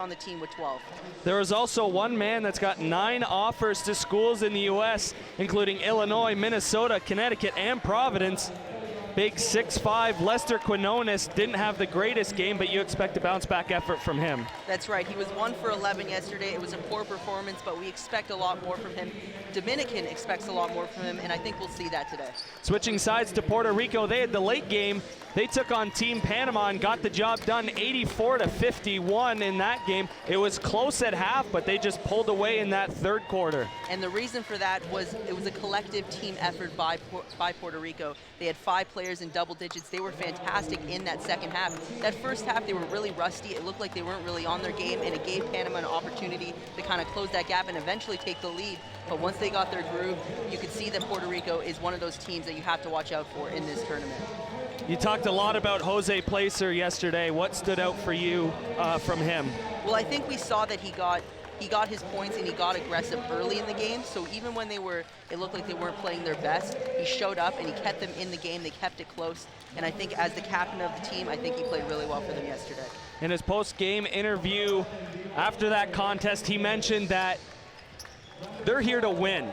on the team with 12. There is also one man that's got 9 offers to schools in the U.S., including Illinois, Minnesota, Connecticut, and Providence. Big 6'5" Lester Quinones didn't have the greatest game, but you expect a bounce-back effort from him. That's right. He was 1 for 11 yesterday. It was a poor performance, but we expect a lot more from him. Dominican expects a lot more from him, and I think we'll see that today. Switching sides to Puerto Rico, they had the late game. They took on Team Panama and got the job done 84-51 in that game. It was close at half, but they just pulled away in that third quarter. And the reason for that was it was a collective team effort by Puerto Rico. They had 5 players in double digits. They were fantastic in that second half. That first half, they were really rusty. It looked like they weren't really on their game, and it gave Panama an opportunity to kind of close that gap and eventually take the lead. But once they got their groove, you could see that Puerto Rico is one of those teams that you have to watch out for in this tournament. You talked a lot about Jose Placer yesterday. What stood out for you from him? Well, I think we saw that he got his points and he got aggressive early in the game. So even when it looked like they weren't playing their best, he showed up and he kept them in the game. They kept it close. And I think as the captain of the team, I think he played really well for them yesterday. In his post-game interview after that contest, he mentioned that they're here to win.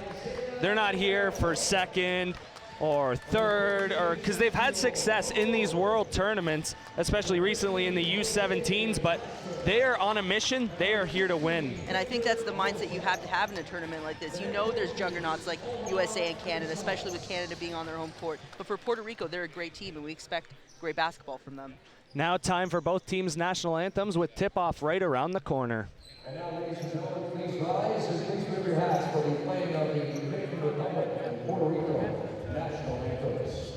They're not here for second or third, or because they've had success in these world tournaments, especially recently in the U17s, but they are on a mission. They are here to win. And I think that's the mindset you have to have in a tournament like this. You know there's juggernauts like USA and Canada, especially with Canada being on their home court. But for Puerto Rico, they're a great team, and we expect great basketball from them. Now time for both teams' national anthems with tip-off right around the corner. And now, ladies and gentlemen, please rise and please move your hats for the playing of the Dominican Republic and Puerto Rico national anthems.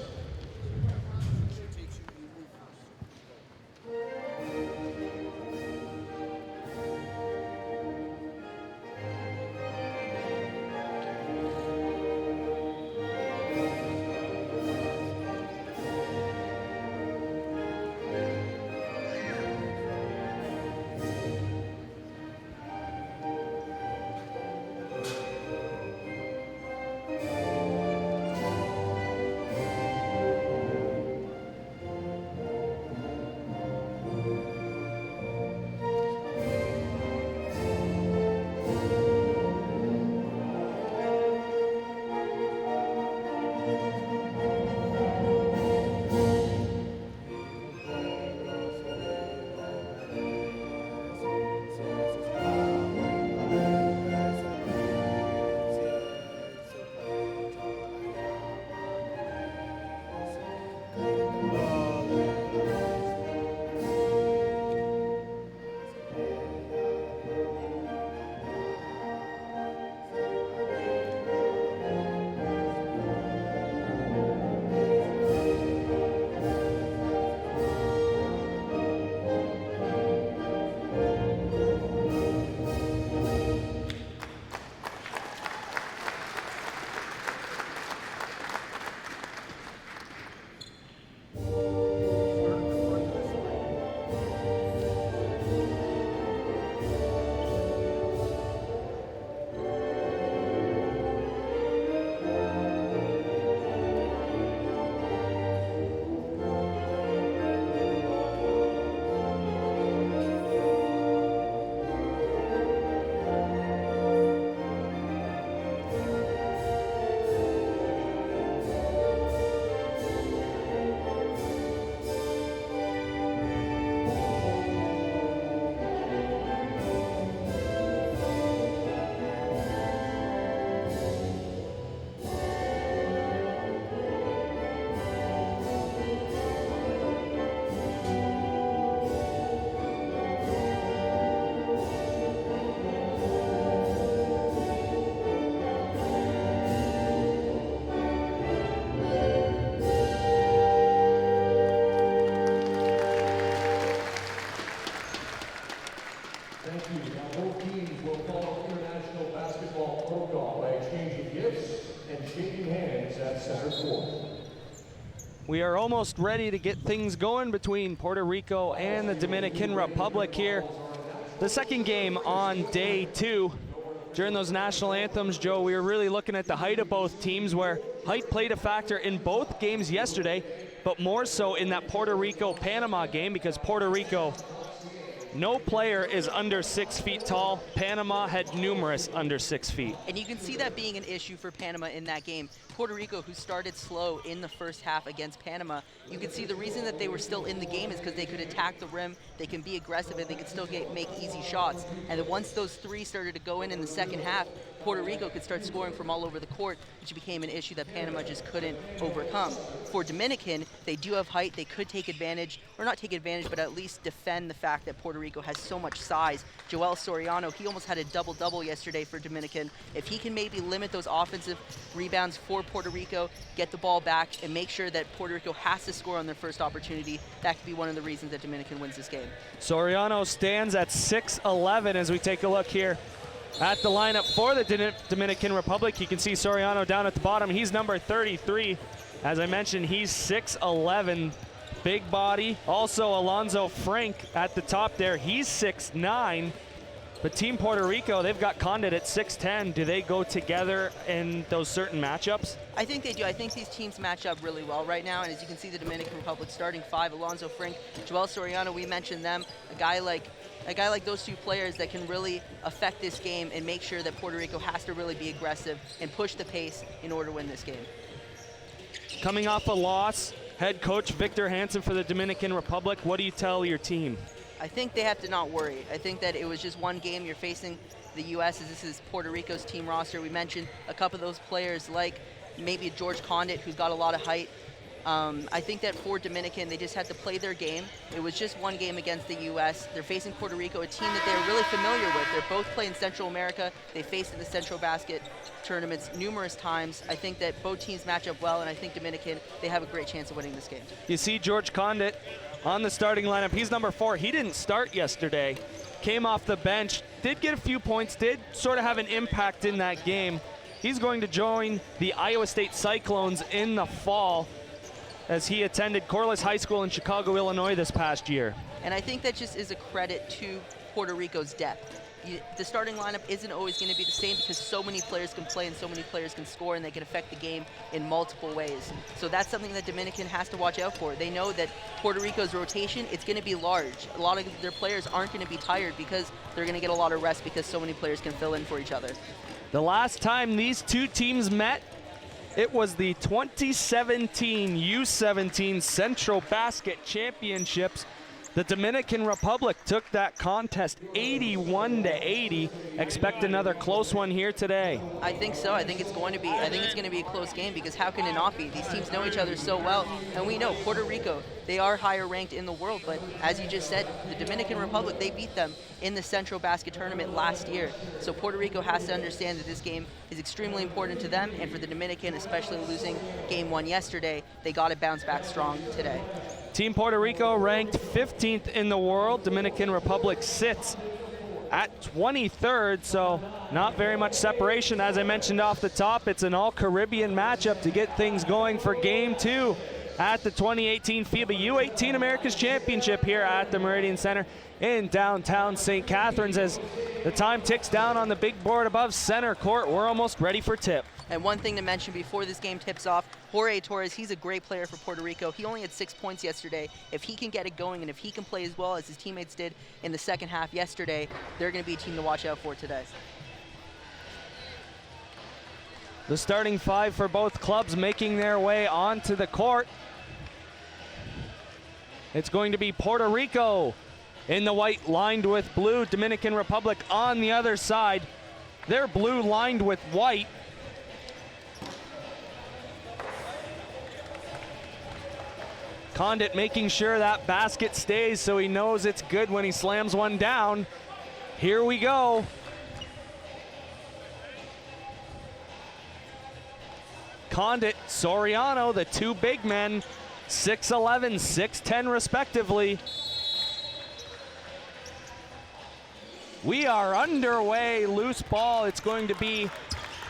We are almost ready to get things going between Puerto Rico and the Dominican Republic here. The second game on day 2. During those national anthems, Joe, we were really looking at the height of both teams, where height played a factor in both games yesterday, but more so in that Puerto Rico-Panama game, because Puerto Rico No player is under 6 feet tall. Panama had numerous under 6 feet. And you can see that being an issue for Panama in that game. Puerto Rico, who started slow in the first half against Panama, you can see the reason that they were still in the game is because they could attack the rim, they can be aggressive, and they can still make easy shots. And then once those three started to go in the second half, Puerto Rico could start scoring from all over the court, which became an issue that Panama just couldn't overcome. For Dominican, they do have height. They could take advantage, or not take advantage, but at least defend the fact that Puerto Rico has so much size. Joel Soriano, he almost had a double-double yesterday for Dominican. If he can maybe limit those offensive rebounds for Puerto Rico, get the ball back, and make sure that Puerto Rico has to score on their first opportunity, that could be one of the reasons that Dominican wins this game. Soriano stands at 6'11" as we take a look here at the lineup for the Dominican Republic. You can see Soriano down at the bottom. He's number 33. As I mentioned, he's 6'11", big body. Also, Alonzo Frank at the top there. He's 6'9". But Team Puerto Rico, they've got Condit at 6'10". Do they go together in those certain matchups? I think they do. I think these teams match up really well right now. And as you can see, the Dominican Republic starting five, Alonzo Frank, Joel Soriano, we mentioned them. A guy like those two players that can really affect this game and make sure that Puerto Rico has to really be aggressive and push the pace in order to win this game. Coming off a loss, head coach Victor Hansen for the Dominican Republic, what do you tell your team? I think they have to not worry. I think that it was just one game. You're facing the U.S. as this is Puerto Rico's team roster. We mentioned a couple of those players like maybe George Condit, who's got a lot of height. I think that for Dominican, they just had to play their game. It was just one game against the U.S. They're facing Puerto Rico, a team that they're really familiar with. They're both playing Central America. They faced in the Central Basket tournaments numerous times. I think that both teams match up well, and I think Dominican, they have a great chance of winning this game. You see George Condit on the starting lineup. He's number 4. He didn't start yesterday. Came off the bench, did get a few points, did sort of have an impact in that game. He's going to join the Iowa State Cyclones in the fall as he attended Corliss High School in Chicago, Illinois this past year. And I think that just is a credit to Puerto Rico's depth. The starting lineup isn't always going to be the same because so many players can play and so many players can score and they can affect the game in multiple ways. So that's something that Dominican has to watch out for. They know that Puerto Rico's rotation, it's going to be large. A lot of their players aren't going to be tired because they're going to get a lot of rest because so many players can fill in for each other. The last time these two teams met, it was the 2017 U17 Central Basket Championships. The Dominican Republic took that contest 81-80. Expect another close one here today. I think so. I think it's going to be a close game because how can it not be? These teams know each other so well, and we know Puerto Rico, they are higher ranked in the world, but as you just said, the Dominican Republic, they beat them in the Central Basket Tournament last year. So Puerto Rico has to understand that this game is extremely important to them, and for the Dominican, especially losing game 1 yesterday, they got to bounce back strong today. Team Puerto Rico ranked 15th in the world. Dominican Republic sits at 23rd, so not very much separation. As I mentioned off the top, it's an all-Caribbean matchup to get things going for Game 2 at the 2018 FIBA U18 Americas Championship here at the Meridian Center in downtown St. Catharines. As the time ticks down on the big board above center court, we're almost ready for tip. And one thing to mention before this game tips off, Jorge Torres, he's a great player for Puerto Rico. He only had 6 points yesterday. If he can get it going and if he can play as well as his teammates did in the second half yesterday, they're going to be a team to watch out for today. The starting five for both clubs making their way onto the court. It's going to be Puerto Rico in the white lined with blue, Dominican Republic on the other side. They're blue lined with white. Condit making sure that basket stays so he knows it's good when he slams one down. Here we go. Condit, Soriano, the two big men, 6'11", 6'10", respectively. We are underway, loose ball. It's going to be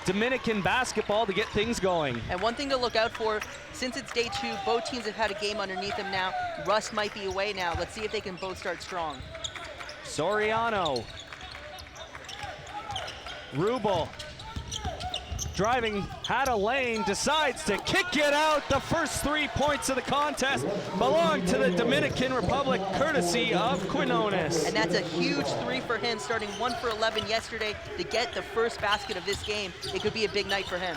Dominican basketball to get things going. And one thing to look out for, since it's day 2, both teams have had a game underneath them now. Rust might be away now. Let's see if they can both start strong. Soriano. Rubel driving, had a lane, decides to kick it out. The first 3 points of the contest belong to the Dominican Republic, courtesy of Quinones. And that's a huge 3 for him, starting 1 for 11 yesterday to get the first basket of this game. It could be a big night for him.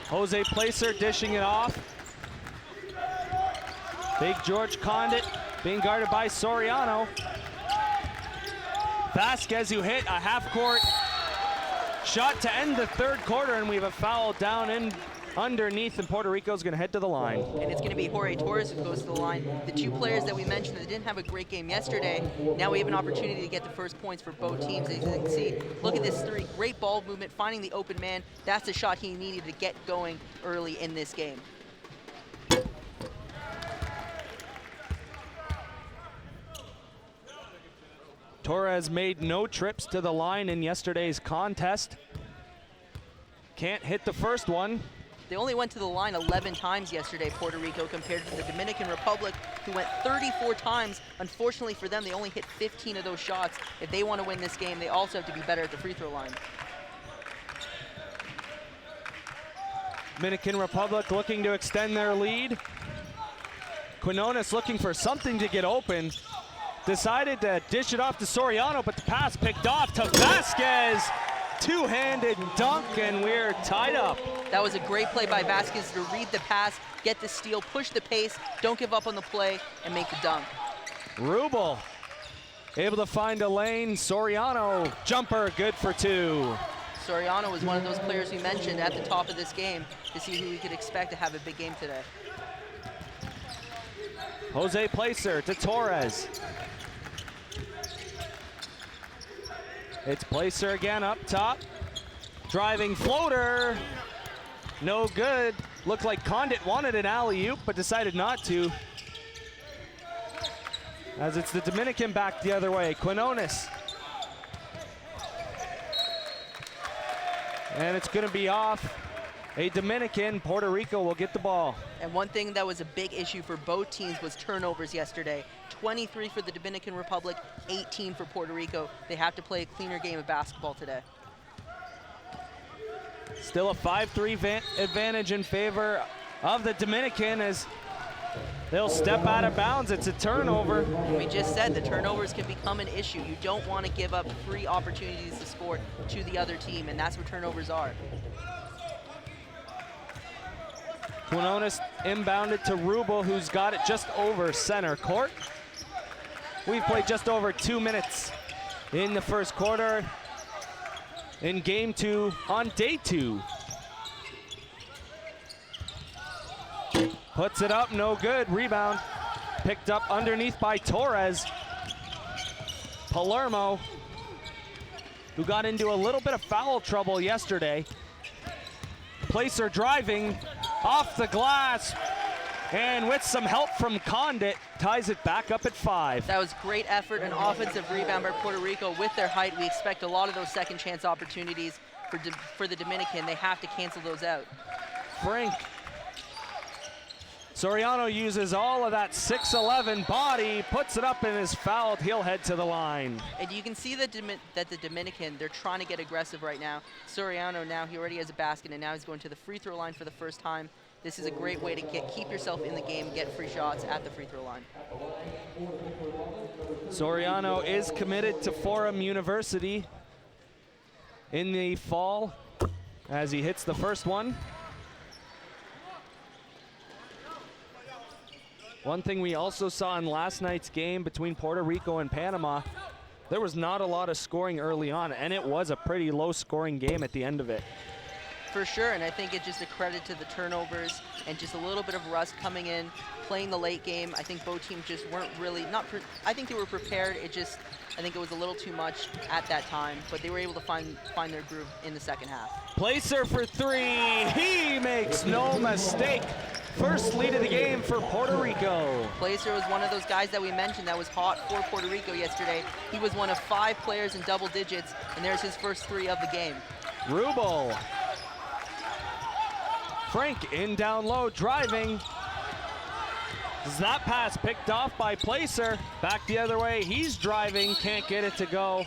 Jose Placer dishing it off. Big George Condit being guarded by Soriano. Vasquez, who hit a half-court shot to end the third quarter, and we have a foul down in underneath, and Puerto Rico's going to head to the line. And it's going to be Jorge Torres who goes to the line. The 2 players that we mentioned that didn't have a great game yesterday, now we have an opportunity to get the first points for both teams. As you can see, look at this 3, great ball movement, finding the open man. That's the shot he needed to get going early in this game. Torres made no trips to the line in yesterday's contest. Can't hit the first one. They only went to the line 11 times yesterday, Puerto Rico, compared to the Dominican Republic, who went 34 times. Unfortunately for them, they only hit 15 of those shots. If they want to win this game, they also have to be better at the free throw line. Dominican Republic looking to extend their lead. Quinones looking for something to get open. Decided to dish it off to Soriano, but the pass picked off to Vasquez. Two-handed dunk, and we're tied up. That was a great play by Vasquez to read the pass, get the steal, push the pace, don't give up on the play, and make the dunk. Rubel able to find a lane. Soriano, jumper, good for 2. Soriano was one of those players we mentioned at the top of this game to see who we could expect to have a big game today. Jose Placer to Torres. It's Placer again up top. Driving floater. No good. Looked like Condit wanted an alley-oop, but decided not to. As it's the Dominican back the other way. Quinones. And it's going to be off. A Dominican. Puerto Rico will get the ball. And one thing that was a big issue for both teams was turnovers yesterday. 23 for the Dominican Republic, 18 for Puerto Rico. They have to play a cleaner game of basketball today. Still a 5-3 advantage in favor of the Dominican as they'll step out of bounds. It's a turnover. We just said the turnovers can become an issue. You don't want to give up free opportunities to score to the other team, and that's what turnovers are. Quinones inbounded to Rubel, who's got it just over center court. We've played just over 2 minutes in the first quarter in game 2 on day 2. Puts it up, no good. Rebound picked up underneath by Torres. Palermo, who got into a little bit of foul trouble yesterday. Placer driving off the glass, and with some help from Condit, ties it back up at 5. That was great effort and offensive rebound by Puerto Rico. With their height, we expect a lot of those second chance opportunities for the Dominican. They have to cancel those out. Frank. Soriano uses all of that 6'11" body, puts it up and is fouled. He'll head to the line. And you can see that the Dominican, they're trying to get aggressive right now. Soriano now, he already has a basket, and now he's going to the free throw line for the first time. This is a great way to keep yourself in the game, get free shots at the free throw line. Soriano is committed to Fordham University in the fall as he hits the first one. One thing we also saw in last night's game between Puerto Rico and Panama, there was not a lot of scoring early on, and it was a pretty low-scoring game at the end of it. For sure, and I think it's just a credit to the turnovers and just a little bit of rust coming in, playing the late game. I think both teams just weren't really, I think they were prepared. I think it was a little too much at that time, but they were able to find their groove in the second half. Placer for 3, he makes no mistake. First lead of the game for Puerto Rico. Placer was one of those guys that we mentioned that was hot for Puerto Rico yesterday. He was one of 5 players in double digits, and there's his first 3 of the game. Rubel. Frank in down low, driving. Is that pass picked off by Placer? Back the other way, he's driving, can't get it to go.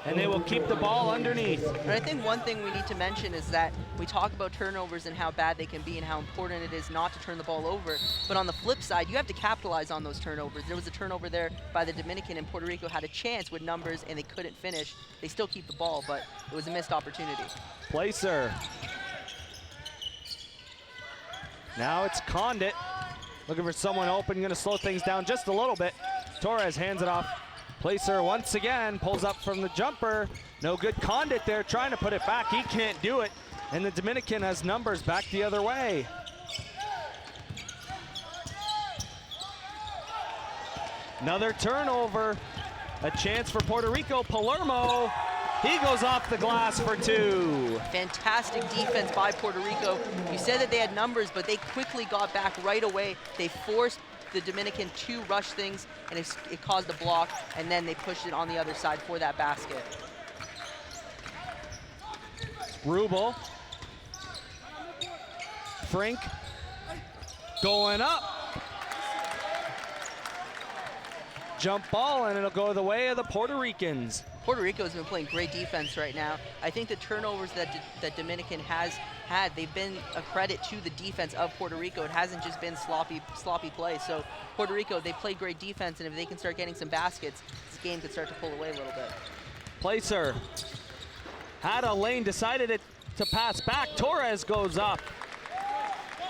and they will keep the ball underneath. And I think one thing we need to mention is that we talk about turnovers and how bad they can be and how important it is not to turn the ball over. But on the flip side, you have to capitalize on those turnovers. There was a turnover there by the Dominican, and Puerto Rico had a chance with numbers, and they couldn't finish. They still keep the ball, but it was a missed opportunity. Placer. Now it's Condit. Looking for someone open, gonna slow things down just a little bit. Torres hands it off. Placer once again pulls up from the jumper. No good. Condit there trying to put it back. He can't do it. And the Dominican has numbers back the other way. Another turnover. A chance for Puerto Rico. Palermo. He goes off the glass for 2. Fantastic defense by Puerto Rico. You said that they had numbers, but they quickly got back right away. They forced the Dominican to rush things, and it caused a block, and then they pushed it on the other side for that basket. Rubel. Frink. Going up. Jump ball, and it'll go the way of the Puerto Ricans. Puerto Rico has been playing great defense right now. I think the turnovers that Dominican has had, they've been a credit to the defense of Puerto Rico. It hasn't just been sloppy play. So Puerto Rico, they play great defense, and if they can start getting some baskets, this game could start to pull away a little bit. Placer had a lane, decided to pass back. Torres goes up,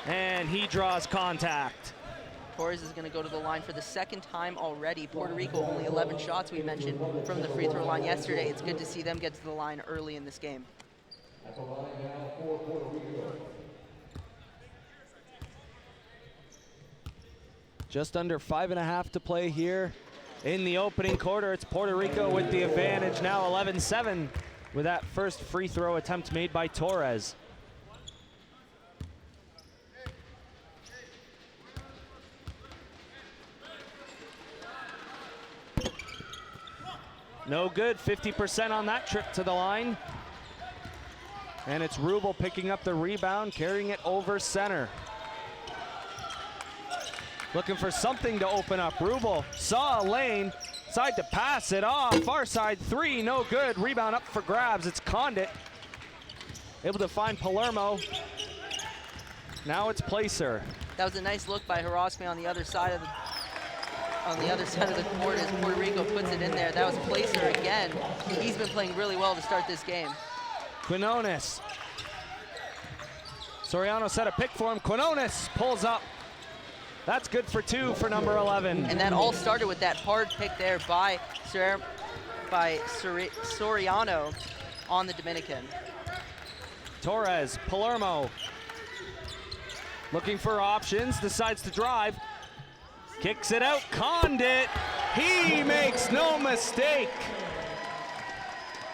and he draws contact. Torres is going to go to the line for the second time already. Puerto Rico only 11 shots, we mentioned, from the free throw line yesterday. It's good to see them get to the line early in this game. At the line now for Puerto Rico. Just under 5.5 to play here in the opening quarter. It's Puerto Rico with the advantage now, 11-7, with that first free throw attempt made by Torres. No good, 50% on that trip to the line. And it's Rubel picking up the rebound, carrying it over center. Looking for something to open up. Rubel saw a lane, decided to pass it off. Far side 3, no good. Rebound up for grabs. It's Condit. Able to find Palermo. Now it's Placer. That was a nice look by Harassme on the other side of the court as Puerto Rico puts it in there. That was Placer again. He's been playing really well to start this game. Quinones. Soriano set a pick for him. Quinones pulls up. That's good for 2 for number 11. And that all started with that hard pick there by Soriano on the Dominican. Torres, Palermo. Looking for options, decides to drive. Kicks it out, Condit. He makes no mistake.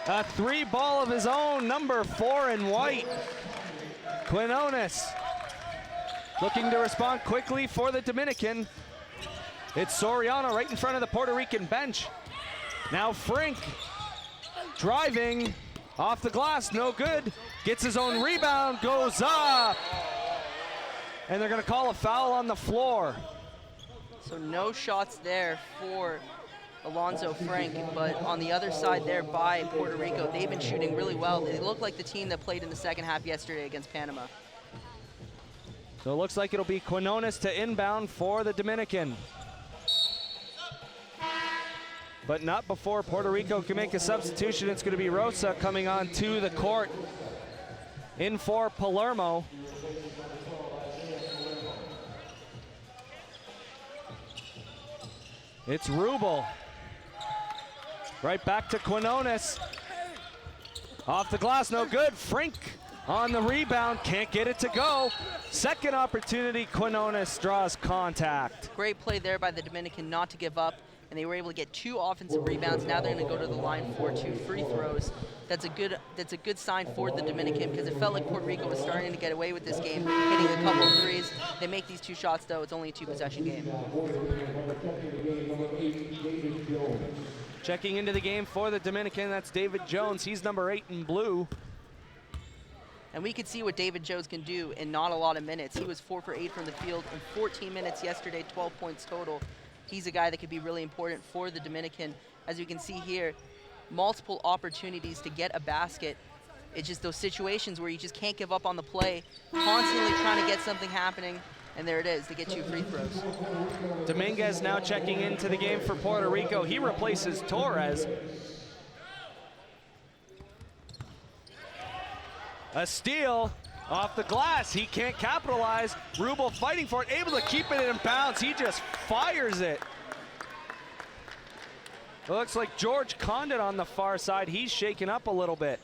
A 3 ball of his own, number 4 in white. Quinones looking to respond quickly for the Dominican. It's Soriano right in front of the Puerto Rican bench. Now Frink driving off the glass, no good. Gets his own rebound, goes up. And they're gonna call a foul on the floor. So no shots there for Alonzo Frank, but on the other side there by Puerto Rico, they've been shooting really well. They look like the team that played in the second half yesterday against Panama. So it looks like it'll be Quinones to inbound for the Dominican. But not before Puerto Rico can make a substitution. It's going to be Rosa coming on to the court. In for Palermo. It's Rubel. Right back to Quinones. Off the glass, no good. Frink on the rebound, can't get it to go. Second opportunity, Quinones draws contact. Great play there by the Dominican not to give up, and they were able to get 2 offensive rebounds. Now they're going to go to the line for 2 free throws. That's a good sign for the Dominican, because it felt like Puerto Rico was starting to get away with this game, hitting a couple of threes. They make these 2 shots, though. It's only a 2-possession game. Checking into the game for the Dominican, that's David Jones. He's number 8 in blue. And we could see what David Jones can do in not a lot of minutes. He was 4 for 8 from the field in 14 minutes yesterday, 12 points total. He's a guy that could be really important for the Dominican. As you can see here, multiple opportunities to get a basket. It's just those situations where you just can't give up on the play, constantly trying to get something happening, and there it is, to get 2 free throws. Dominguez now checking into the game for Puerto Rico. He replaces Torres. A steal off the glass. He can't capitalize. Rubel fighting for it, able to keep it in bounds. He just fires it. It looks like George Condit on the far side. He's shaken up a little bit.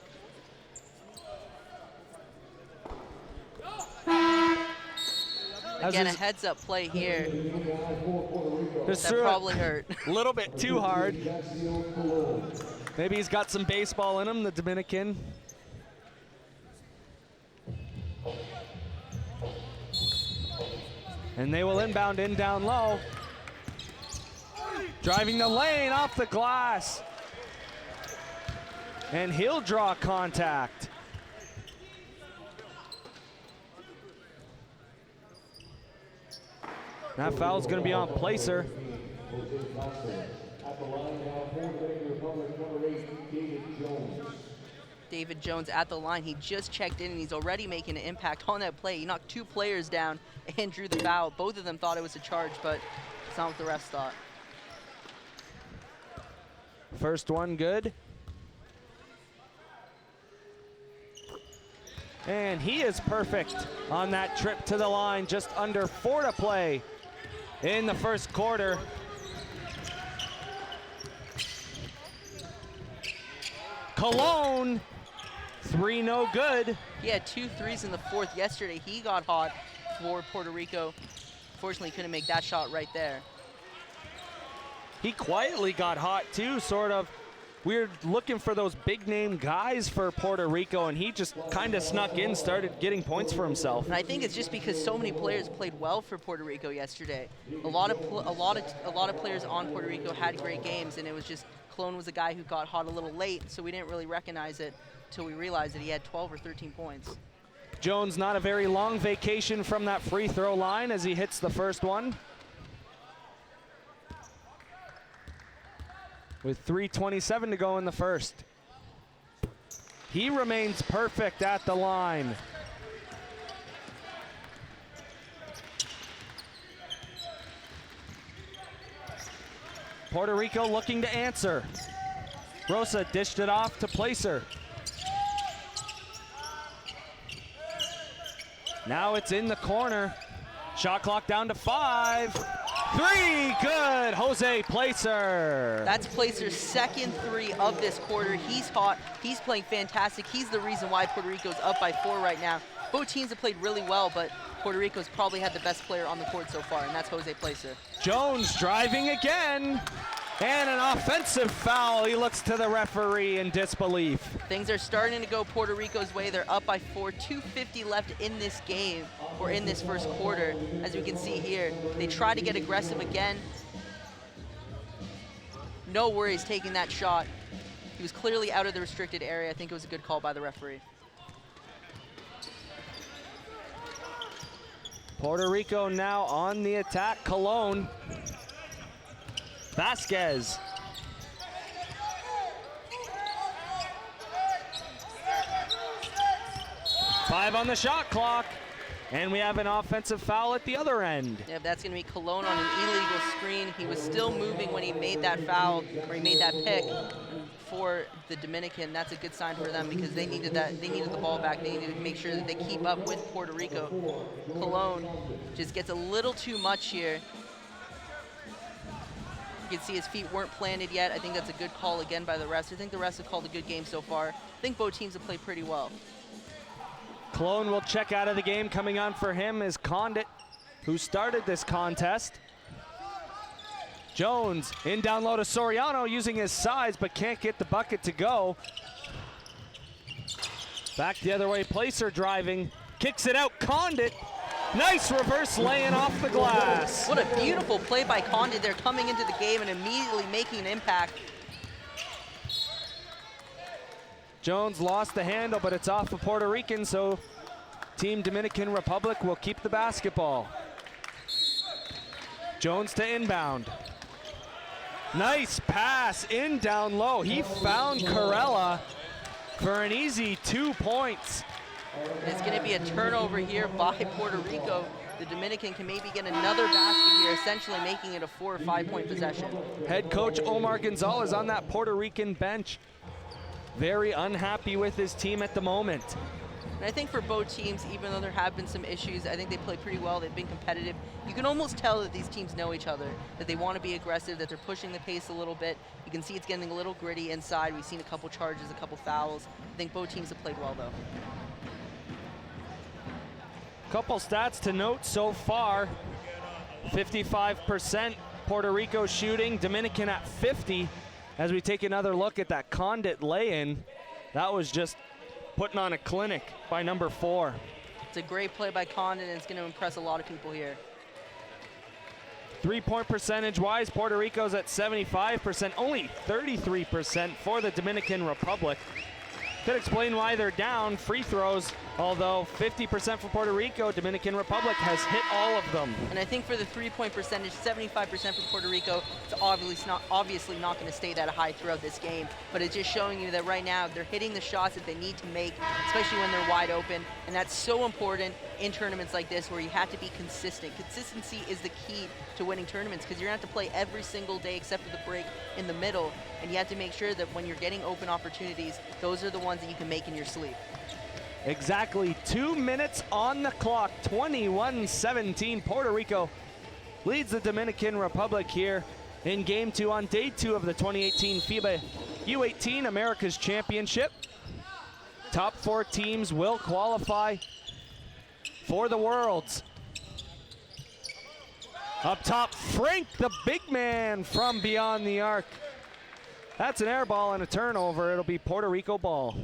Again, a heads-up play here. That probably hurt. A little bit too hard. Maybe he's got some baseball in him, the Dominican. And they will inbound in down low. Driving the lane off the glass. And he'll draw contact. That foul's going to be on Placer. David Jones at the line. He just checked in and he's already making an impact on that play. He knocked 2 players down and drew the foul. Both of them thought it was a charge, but it's not what the refs thought. First one good. And he is perfect on that trip to the line. Just under 4 to play in the first quarter. Cologne, 3 no good. He had 2 threes in the fourth yesterday. He got hot for Puerto Rico. Fortunately, couldn't make that shot right there. He quietly got hot too, sort of. We're looking for those big name guys for Puerto Rico, and he just kind of snuck in, started getting points for himself. And I think it's just because so many players played well for Puerto Rico yesterday. A lot of players on Puerto Rico had great games, and it was just Cologne was a guy who got hot a little late, so we didn't really recognize it until we realized that he had 12 or 13 points. Jones not a very long vacation from that free throw line as he hits the first one. With 3:27 to go in the first. He remains perfect at the line. Puerto Rico looking to answer. Rosa dished it off to Placer. Now it's in the corner. Shot clock down to 5. 3, good, Jose Placer. That's Placer's second 3 of this quarter. He's hot, he's playing fantastic. He's the reason why Puerto Rico's up by 4 right now. Both teams have played really well, but Puerto Rico's probably had the best player on the court so far, and that's Jose Placer. Jones driving again, and an offensive foul. He looks to the referee in disbelief. Things are starting to go Puerto Rico's way. They're up by 4, 2:50 left in this game, or in this first quarter. As we can see here, they try to get aggressive again. No worries taking that shot. He was clearly out of the restricted area. I think it was a good call by the referee. Puerto Rico now on the attack. Cologne. Vasquez. Five on the shot clock. And we have an offensive foul at the other end. Yeah, that's going to be Cologne on an illegal screen. He was still moving when he made that foul, or he made that pick for the Dominican. That's a good sign for them because they needed that. They needed the ball back. They needed to make sure that they keep up with Puerto Rico. Cologne just gets a little too much here. You can see his feet weren't planted yet. I think that's a good call again by the refs. I think the refs have called a good game so far. I think both teams have played pretty well. Cologne will check out of the game. Coming on for him is Condit, who started this contest. Jones in down low to Soriano, using his size, but can't get the bucket to go. Back the other way, Placer driving, kicks it out, Condit. Nice reverse laying off the glass. What a beautiful play by Condit there, coming into the game and immediately making an impact. Jones lost the handle, but it's off of Puerto Rican, so Team Dominican Republic will keep the basketball. Jones to inbound. Nice pass in down low. He found Corella for an easy 2 points. It's going to be a turnover here by Puerto Rico. The Dominican can maybe get another basket here, essentially making it a 4 or 5 point possession. Head coach Omar Gonzalez on that Puerto Rican bench. Very unhappy with his team at the moment. And I think for both teams, even though there have been some issues, I think they play pretty well. They've been competitive. You can almost tell that these teams know each other, that they want to be aggressive, that they're pushing the pace a little bit. You can see it's getting a little gritty inside. We've seen a couple charges, a couple fouls. I think both teams have played well, though. Couple stats to note so far. 55% Puerto Rico shooting, Dominican at 50. As we take another look at that Condit lay-in, that was just putting on a clinic by number 4. It's a great play by Condon, and it's going to impress a lot of people here. 3-point percentage-wise, Puerto Rico's at 75%, only 33% for the Dominican Republic. Could explain why they're down. Free throws, although 50% for Puerto Rico, Dominican Republic has hit all of them. And I think for the 3-point percentage, 75% for Puerto Rico, it's obviously not going to stay that high throughout this game, but it's just showing you that right now they're hitting the shots that they need to make, especially when they're wide open, and that's so important in tournaments like this where you have to be consistent. Consistency is the key to winning tournaments because you're going to have to play every single day except for the break in the middle, and you have to make sure that when you're getting open opportunities, those are the ones that you can make in your sleep. Exactly 2 minutes on the clock, 21-17. Puerto Rico leads the Dominican Republic here in Game 2 on Day 2 of the 2018 FIBA U18 Americas Championship. Top 4 teams will qualify for the Worlds. Up top, Frank, the big man from beyond the arc. That's an air ball and a turnover. It'll be Puerto Rico ball.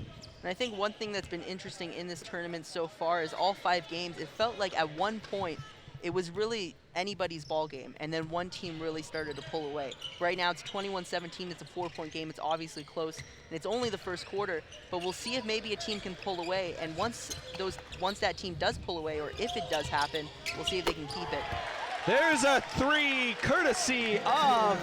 And I think one thing that's been interesting in this tournament so far is all 5 games, it felt like at one point it was really anybody's ball game, and then one team really started to pull away. Right now it's 21-17, it's a 4-point game, it's obviously close, and it's only the first quarter, but we'll see if maybe a team can pull away, and once that team does pull away, or if it does happen, we'll see if they can keep it. There's a 3 courtesy of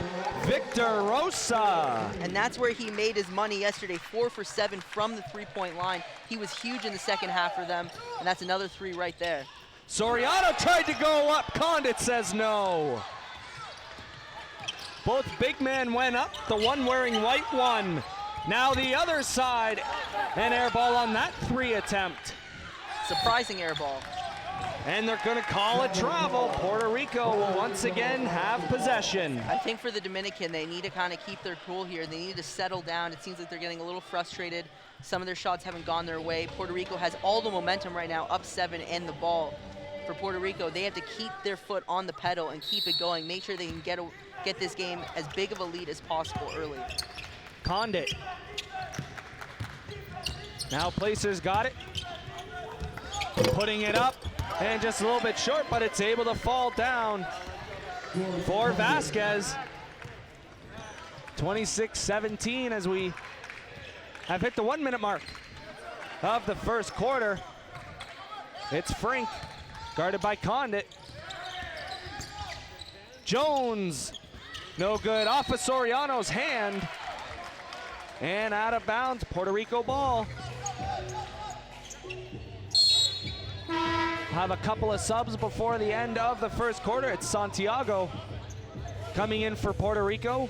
Victor Rosa. And that's where he made his money yesterday, 4 for 7 from the 3-point line. He was huge in the second half for them, and that's another 3 right there. Soriano tried to go up, Condit says no. Both big men went up, the one wearing white one. Now the other side, an air ball on that 3 attempt. Surprising air ball. And they're gonna call it travel. Puerto Rico will once again have possession. I think for the Dominican, they need to kind of keep their cool here. They need to settle down. It seems like they're getting a little frustrated. Some of their shots haven't gone their way. Puerto Rico has all the momentum right now, up 7 and the ball. For Puerto Rico, they have to keep their foot on the pedal and keep it going. Make sure they can get this game as big of a lead as possible early. Condit. Now Placer's got it. Putting it up. And just a little bit short, but it's able to fall down for Vasquez. 26-17 as we have hit the 1-minute mark of the first quarter. It's Frank, guarded by Condit. Jones, no good, off of Soriano's hand. And out of bounds, Puerto Rico ball. Have a couple of subs before the end of the first quarter. It's Santiago coming in for Puerto Rico.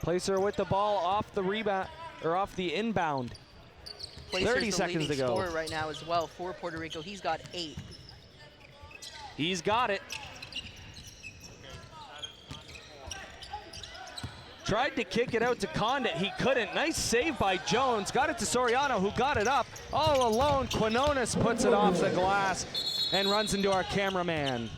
Placer with the ball off the rebound, or off the inbound. Placer's 30 seconds to go. Scorer right now as well for Puerto Rico. He's got 8. He's got it. Tried to kick it out to Condit, he couldn't. Nice save by Jones, got it to Soriano, who got it up. All alone, Quinones puts it off the glass and runs into our cameraman.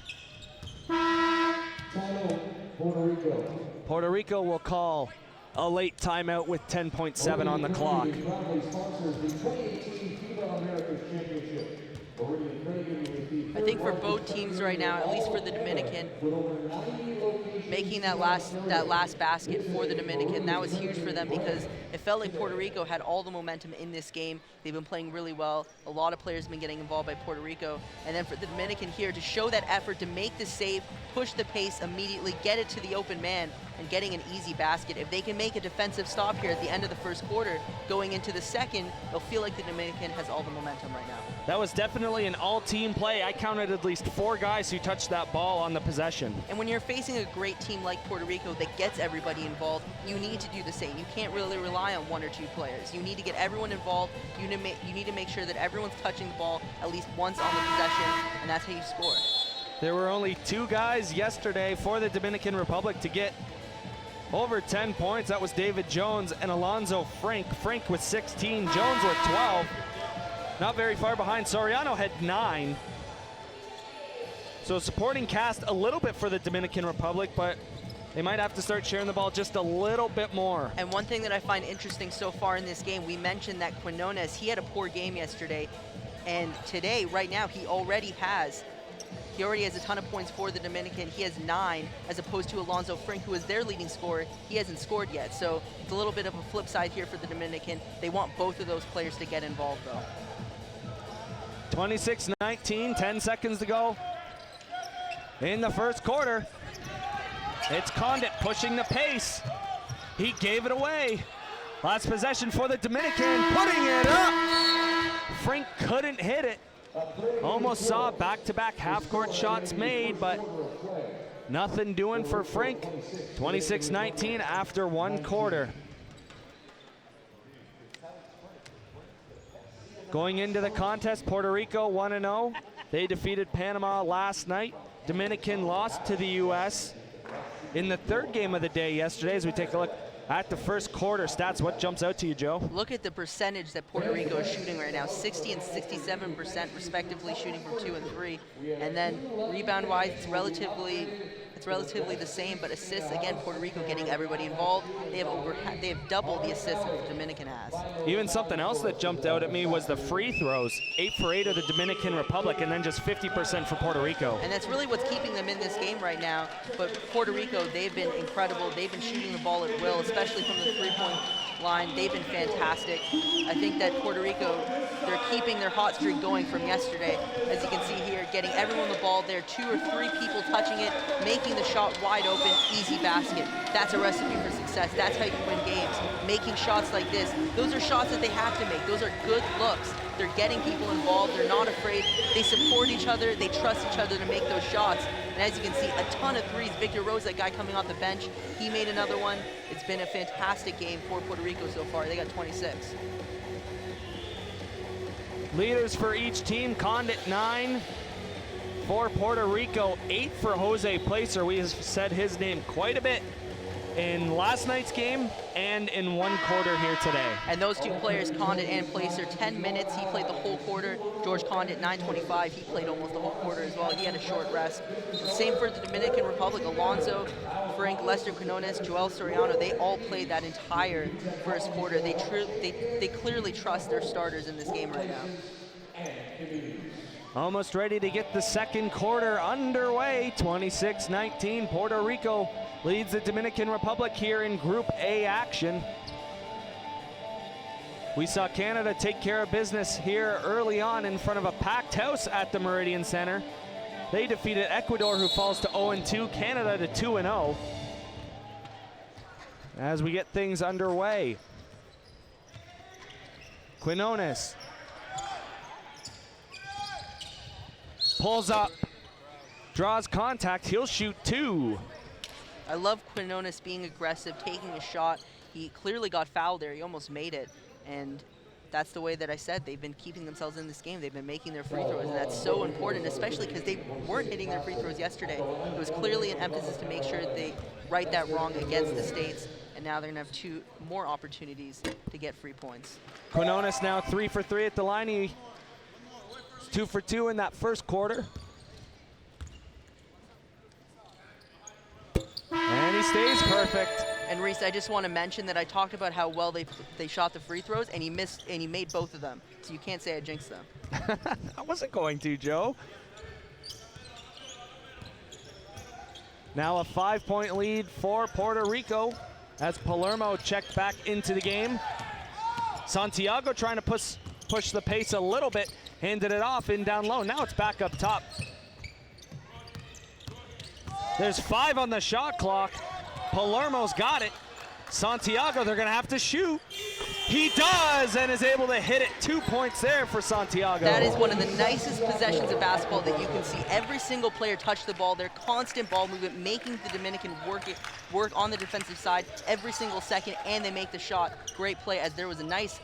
Puerto Rico will call a late timeout with 10.7 on the clock. I think for both teams right now, at least for the Dominican, Dominican, making that last basket for the Dominican. That was huge for them because it felt like Puerto Rico had all the momentum in this game. They've been playing really well. A lot of players have been getting involved by Puerto Rico. And then for the Dominican here to show that effort, to make the save, push the pace immediately, get it to the open man, and getting an easy basket. If they can make a defensive stop here at the end of the first quarter, going into the second, they'll feel like the Dominican has all the momentum right now. That was definitely an all-team play. I counted at least 4 guys who touched that ball on the possession. And when you're facing a great team like Puerto Rico that gets everybody involved, you need to do the same. You can't really rely on 1 or 2 players. You need to get everyone involved. You need to make sure that everyone's touching the ball at least once on the possession, and that's how you score. There were only 2 guys yesterday for the Dominican Republic to get over 10 points. That was David Jones and Alonzo Frank. Frank with 16, Jones with 12. Not very far behind. Soriano had 9. So supporting cast a little bit for the Dominican Republic, but they might have to start sharing the ball just a little bit more. And one thing that I find interesting so far in this game, we mentioned that Quinones, he had a poor game yesterday, and today, right now, he already has a ton of points for the Dominican. He has 9, as opposed to Alonzo Frank, who is their leading scorer. He hasn't scored yet, so it's a little bit of a flip side here for the Dominican. They want both of those players to get involved, though. 26-19, 10 seconds to go in the first quarter. It's Condit pushing the pace. He gave it away. Last possession for the Dominican, putting it up. Frank couldn't hit it. Almost saw back-to-back half-court shots made, but nothing doing for Frank. 26-19 after 1 quarter. Going into the contest, Puerto Rico 1-0. They defeated Panama last night. Dominican lost to the U.S. in the 3rd game of the day yesterday. As we take a look at the first quarter stats, what jumps out to you, Joe? Look at the percentage that Puerto Rico is shooting right now, 60 and 67% respectively, shooting from 2 and 3. And then rebound-wise, it's relatively the same, but assists, again, Puerto Rico getting everybody involved. They have double the assists that the Dominican has. Even something else that jumped out at me was the free throws. 8 for 8 of the Dominican Republic, and then just 50% for Puerto Rico. And that's really what's keeping them in this game right now. But Puerto Rico, they've been incredible. They've been shooting the ball at will, especially from the three-point line. They've been fantastic. I think that Puerto Rico, they're keeping their hot streak going from yesterday. As you can see here, getting everyone the ball there, 2 or 3 people touching it, making the shot wide open, easy basket. That's a recipe for success. That's how you win games. Making shots like this, those are shots that they have to make. Those are good looks. They're getting people involved. They're not afraid. They support each other. They trust each other to make those shots. And as you can see, a ton of threes. Victor Rose, that guy coming off the bench, he made another one. It's been a fantastic game for Puerto Rico so far. They got 26. Leaders for each team, Condit 9. For Puerto Rico, 8 for Jose Placer. We have said his name quite a bit in last night's game and in 1 quarter here today. And those 2 players, Condit and Placer, 10 minutes. He played the whole quarter. George Condit, 9:25. He played almost the whole quarter as well. He had a short rest. Same for the Dominican Republic. Alonzo Frank, Lester Quinones, Joel Soriano, they all played that entire first quarter. They clearly trust their starters in this game right now. Almost ready to get the second quarter underway. 26-19, Puerto Rico leads the Dominican Republic here in Group A action. We saw Canada take care of business here early on in front of a packed house at the Meridian Center. They defeated Ecuador, who falls to 0-2, Canada to 2-0. As we get things underway, Quinones pulls up, draws contact, he'll shoot 2. I love Quinones being aggressive, taking a shot. He clearly got fouled there, he almost made it. And that's the way that I said they've been keeping themselves in this game. They've been making their free throws, and that's so important, especially because they weren't hitting their free throws yesterday. It was clearly an emphasis to make sure that they right that wrong against the States, and now they're gonna have 2 more opportunities to get free points. Quinones now 3 for 3 at the line. He 2 for 2 in that first quarter. And he stays perfect. And Reese, I just want to mention that I talked about how well they shot the free throws, and he missed, and he made both of them. So you can't say I jinxed them. I wasn't going to, Joe. Now a 5-point lead for Puerto Rico as Palermo checked back into the game. Santiago trying to push the pace a little bit, handed it off in down low. Now it's back up top. There's 5 on the shot clock. Palermo's got it. Santiago, they're gonna have to shoot. He does, and is able to hit it. 2 points there for Santiago. That is one of the nicest possessions of basketball that you can see. Every single player touch the ball. Their constant ball movement, making the Dominican work on the defensive side every single second, and they make the shot. Great play, as there was a nice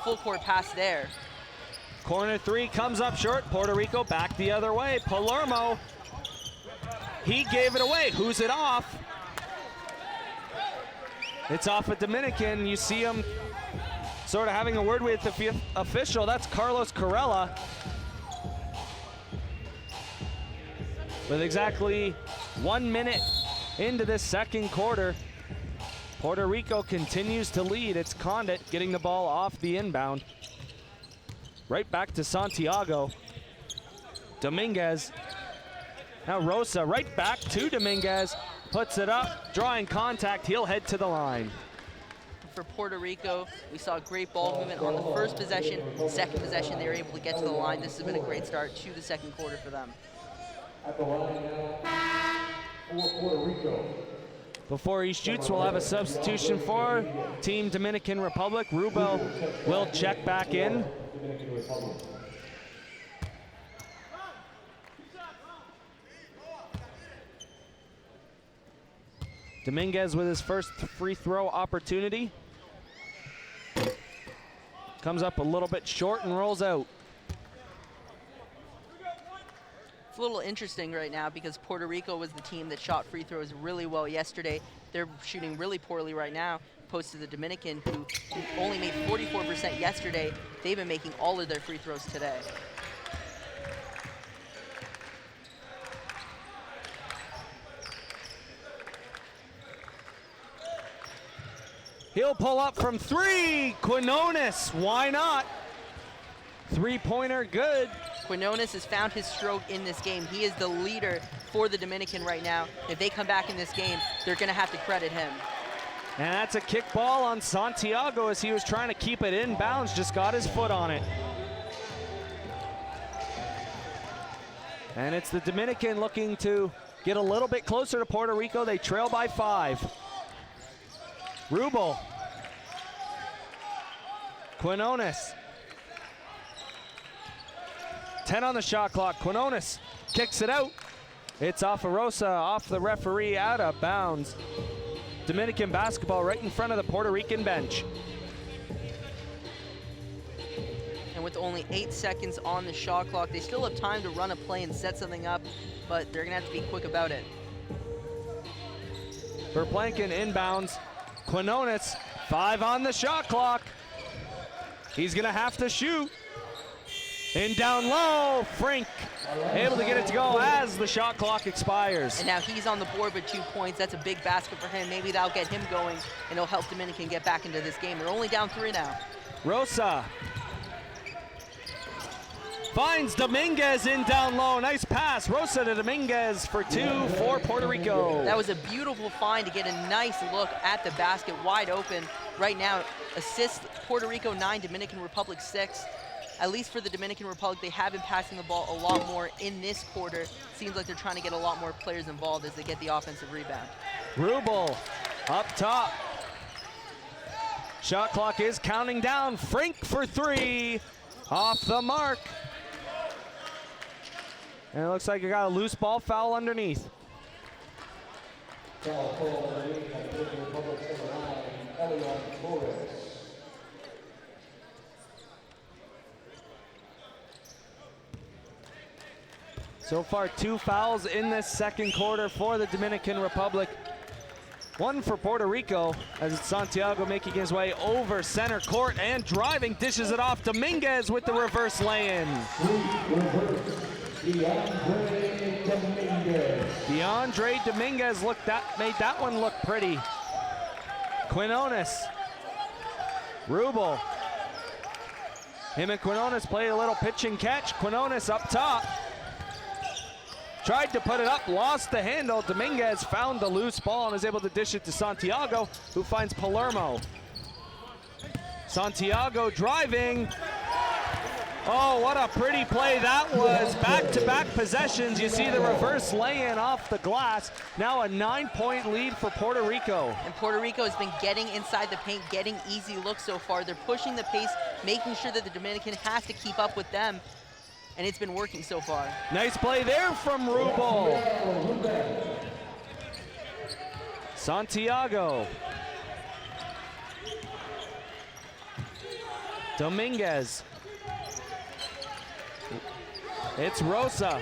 full court pass there. Corner 3 comes up short. Puerto Rico back the other way. Palermo, he gave it away. Who's it off? It's off a Dominican. You see him sort of having a word with the official. That's Carlos Corella. With exactly 1 minute into this second quarter, Puerto Rico continues to lead. It's Condit getting the ball off the inbound. Right back to Santiago. Dominguez. Now Rosa right back to Dominguez. Puts it up, drawing contact. He'll head to the line. For Puerto Rico, we saw great ball movement on the first possession. Second possession, they were able to get to the line. This has been a great start to the second quarter for them. At the line now for Puerto Rico. Before he shoots, we'll have a substitution for Team Dominican Republic. Rubel will check back in. Dominican Republic. Dominguez with his first free throw opportunity. Comes up a little bit short and rolls out. It's a little interesting right now because Puerto Rico was the team that shot free throws really well yesterday. They're shooting really poorly right now, opposed to the Dominican, who only made 44% yesterday. They've been making all of their free throws today. He'll pull up from 3. Quinones, why not? 3-pointer, good. Quinones has found his stroke in this game. He is the leader for the Dominican right now. If they come back in this game, they're going to have to credit him. And that's a kick ball on Santiago as he was trying to keep it in bounds, just got his foot on it. And it's the Dominican looking to get a little bit closer to Puerto Rico. They trail by 5. Rubel. Quinones. 10 on the shot clock. Quinones kicks it out. It's off of Rosa, off the referee, out of bounds. Dominican basketball right in front of the Puerto Rican bench. And with only 8 seconds on the shot clock, they still have time to run a play and set something up, but they're gonna have to be quick about it. Verplanken inbounds. Quinones, 5 on the shot clock. He's gonna have to shoot. And down low, Frink able to get it to go as the shot clock expires. And now he's on the board with 2 points. That's a big basket for him. Maybe that'll get him going, and it'll help Dominican get back into this game. They're only down 3 now. Rosa finds Dominguez in down low. Nice pass. Rosa to Dominguez for 2 for Puerto Rico. That was a beautiful find to get a nice look at the basket, wide open. Right now, assist Puerto Rico 9, Dominican Republic 6. At least for the Dominican Republic, they have been passing the ball a lot more in this quarter. Seems like they're trying to get a lot more players involved as they get the offensive rebound. Rubel up top. Shot clock is counting down. Frink for 3. Off the mark. And it looks like you got a loose ball foul underneath. Foul call on the wing by Dominican Republic number 9, Elion Flores. So far, 2 fouls in this second quarter for the Dominican Republic. 1 for Puerto Rico as it's Santiago making his way over center court and driving, dishes it off. Dominguez with the reverse lay-in. DeAndre Dominguez made that one look pretty. Quinones. Rubel. Him and Quinones played a little pitch and catch. Quinones up top. tried to put it up, lost the handle. Dominguez found the loose ball and is able to dish it to Santiago, who finds Palermo. Santiago driving. Oh, what a pretty play that was. Back-to-back possessions. You see the reverse lay-in off the glass. Now a 9-point lead for Puerto Rico. And Puerto Rico has been getting inside the paint, getting easy looks so far. They're pushing the pace, making sure that the Dominican has to keep up with them. And it's been working so far. Nice play there from Rubel. Santiago. Dominguez. It's Rosa.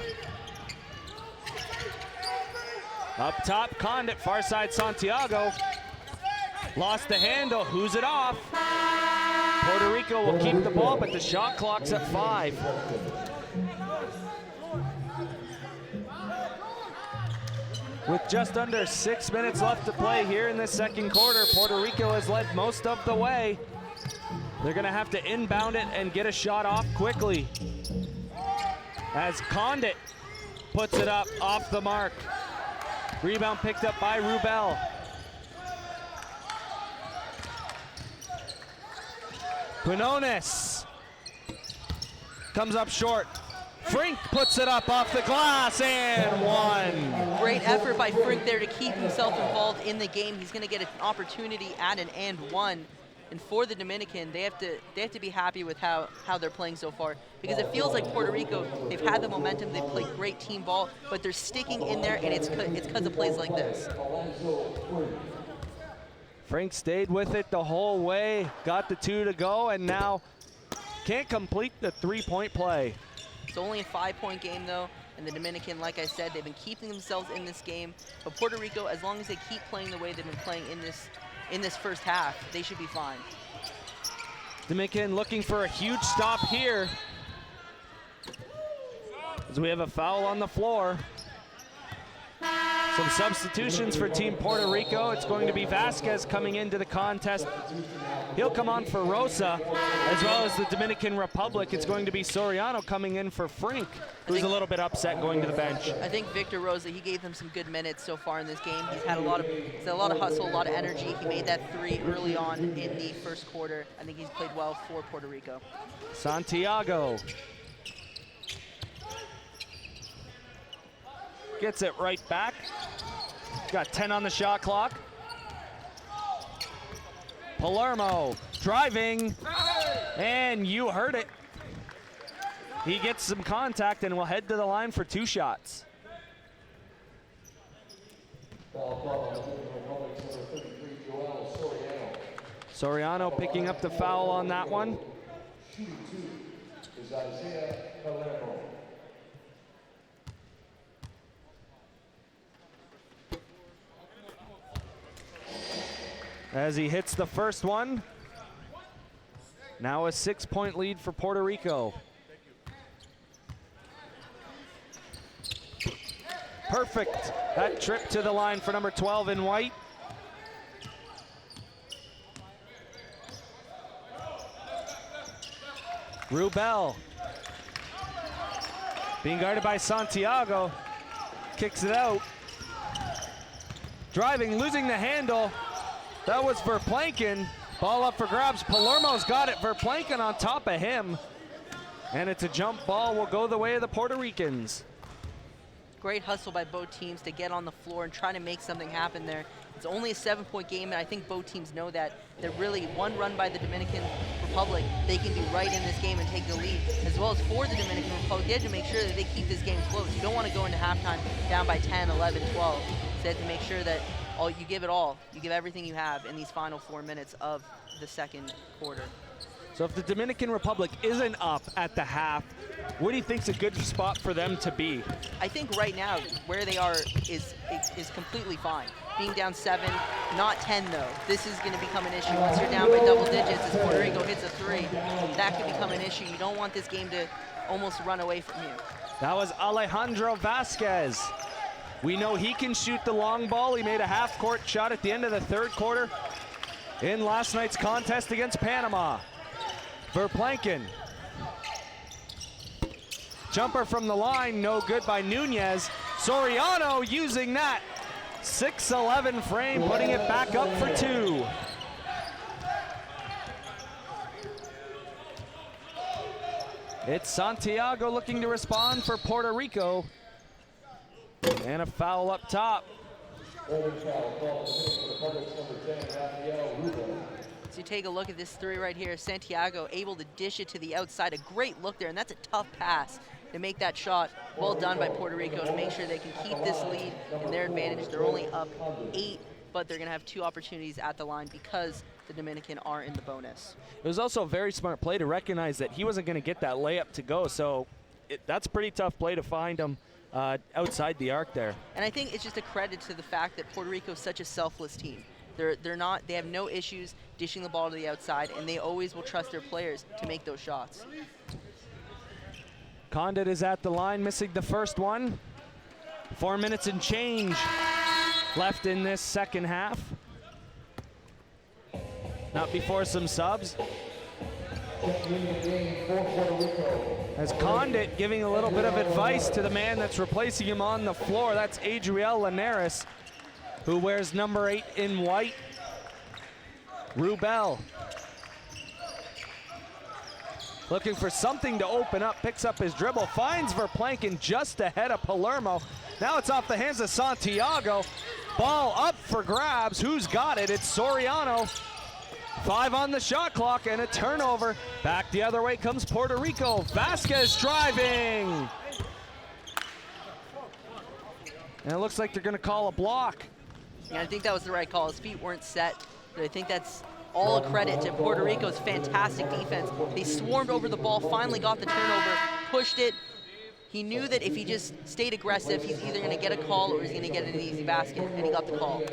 Up top, Condit, far side Santiago. Lost the handle, who's it off? Puerto Rico will keep the ball, but the shot clock's at 5. With just under 6 minutes left to play here in the second quarter, Puerto Rico has led most of the way. They're gonna have to inbound it and get a shot off quickly. As Condit puts it up off the mark. Rebound picked up by Rubel. Quinones comes up short. Frink puts it up off the glass and one. Great effort by Frink there to keep himself involved in the game. He's going to get an opportunity at an and one. And for the Dominican, they have to be happy with how they're playing so far, because it feels like Puerto Rico, they've had the momentum, they've played great team ball, but they're sticking in there, and it's because of plays like this. Frank stayed with it the whole way, got the 2 to go, and now can't complete the 3-point play. It's only a 5-point game though, and the Dominican, like I said, they've been keeping themselves in this game. But Puerto Rico, as long as they keep playing the way they've been playing in this first half, they should be fine. Dominican looking for a huge stop here, as we have a foul on the floor. Some substitutions for Team Puerto Rico. It's going to be Vasquez coming into the contest. He'll come on for Rosa, as well as the Dominican Republic. It's going to be Soriano coming in for Frink, who's a little bit upset going to the bench. I think Victor Rosa, he gave them some good minutes so far in this game. He's had a lot of hustle, a lot of energy. He made that 3 early on in the first quarter. I think he's played well for Puerto Rico. Santiago gets it right back. Got 10 on the shot clock. Palermo driving, and you heard it. He gets some contact and will head to the line for 2 shots. Soriano picking up the foul on that one. As he hits the first one. Now a 6-point lead for Puerto Rico. Perfect. That trip to the line for number 12 in white. Rubel. Being guarded by Santiago. Kicks it out. Driving, losing the handle. That was Verplanken. Ball up for grabs. Palermo's got it. Verplanken on top of him. And it's a jump ball. Will go the way of the Puerto Ricans. Great hustle by both teams to get on the floor and try to make something happen there. It's only a 7-point game, and I think both teams know that. They're really one run by the Dominican Republic. They can be right in this game and take the lead, as well as for the Dominican Republic. They have to make sure that they keep this game close. You don't want to go into halftime down by 10, 11, 12. So they have to make sure that you give it all. You give everything you have in these final 4 minutes of the second quarter. So if the Dominican Republic isn't up at the half, what do you think is a good spot for them to be? I think right now where they are is completely fine. Being down 7, not 10 though. This is going to become an issue. Once you're down by double digits, as Puerto Rico hits a 3, that could become an issue. You don't want this game to almost run away from you. That was Alejandro Vasquez. We know he can shoot the long ball. He made a half-court shot at the end of the third quarter in last night's contest against Panama. Verplanken. Jumper from the line, no good by Nunez. Soriano using that 6'11" frame, putting it back up for 2. It's Santiago looking to respond for Puerto Rico. And a foul up top. So you take a look at this three right here. Santiago able to dish it to the outside. A great look there, and that's a tough pass to make that shot. Well done by Puerto Rico to make sure they can keep this lead in their advantage. They're only up 8, but they're going to have 2 opportunities at the line because the Dominican are in the bonus. It was also a very smart play to recognize that he wasn't going to get that layup to go, so that's a pretty tough play to find him outside the arc there. And I think it's just a credit to the fact that Puerto Rico is such a selfless team. They have no issues dishing the ball to the outside, and they always will trust their players to make those shots. Condit is at the line, missing the first one. 4 minutes and change left in this second half. Not before some subs. As Condit giving a little bit of advice to the man that's replacing him on the floor. That's Adriel Linares, who wears number 8 in white. Rubel looking for something to open up, picks up his dribble, finds Verplanken just ahead of Palermo. Now it's off the hands of Santiago. Ball up for grabs. Who's got it? It's Soriano. 5 on the shot clock and a turnover. Back the other way comes Puerto Rico. Vasquez driving. And it looks like they're going to call a block. And I think that was the right call. His feet weren't set, but I think that's all a credit to Puerto Rico's fantastic defense. They swarmed over the ball, finally got the turnover, pushed it. He knew that if he just stayed aggressive, he's either going to get a call or he's going to get an easy basket, and he got the call.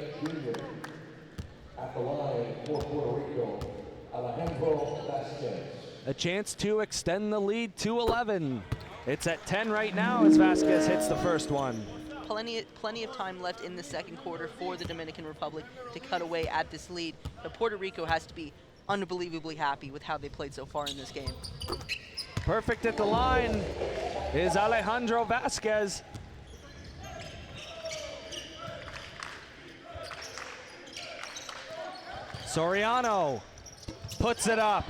At the line for Puerto Rico, Alejandro Vasquez. A chance to extend the lead to 11. It's at 10 right now as Vasquez hits the first one. Plenty of time left in the second quarter for the Dominican Republic to cut away at this lead. But Puerto Rico has to be unbelievably happy with how they played so far in this game. Perfect at the line is Alejandro Vasquez. Soriano puts it up.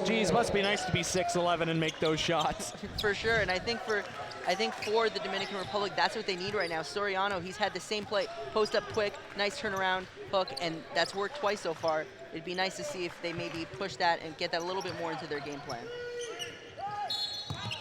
Geez, must be nice to be 6'11" and make those shots. For sure, and I think for the Dominican Republic, that's what they need right now. Soriano, he's had the same play, post up quick, nice turnaround, hook, and that's worked twice so far. It'd be nice to see if they maybe push that and get that a little bit more into their game plan.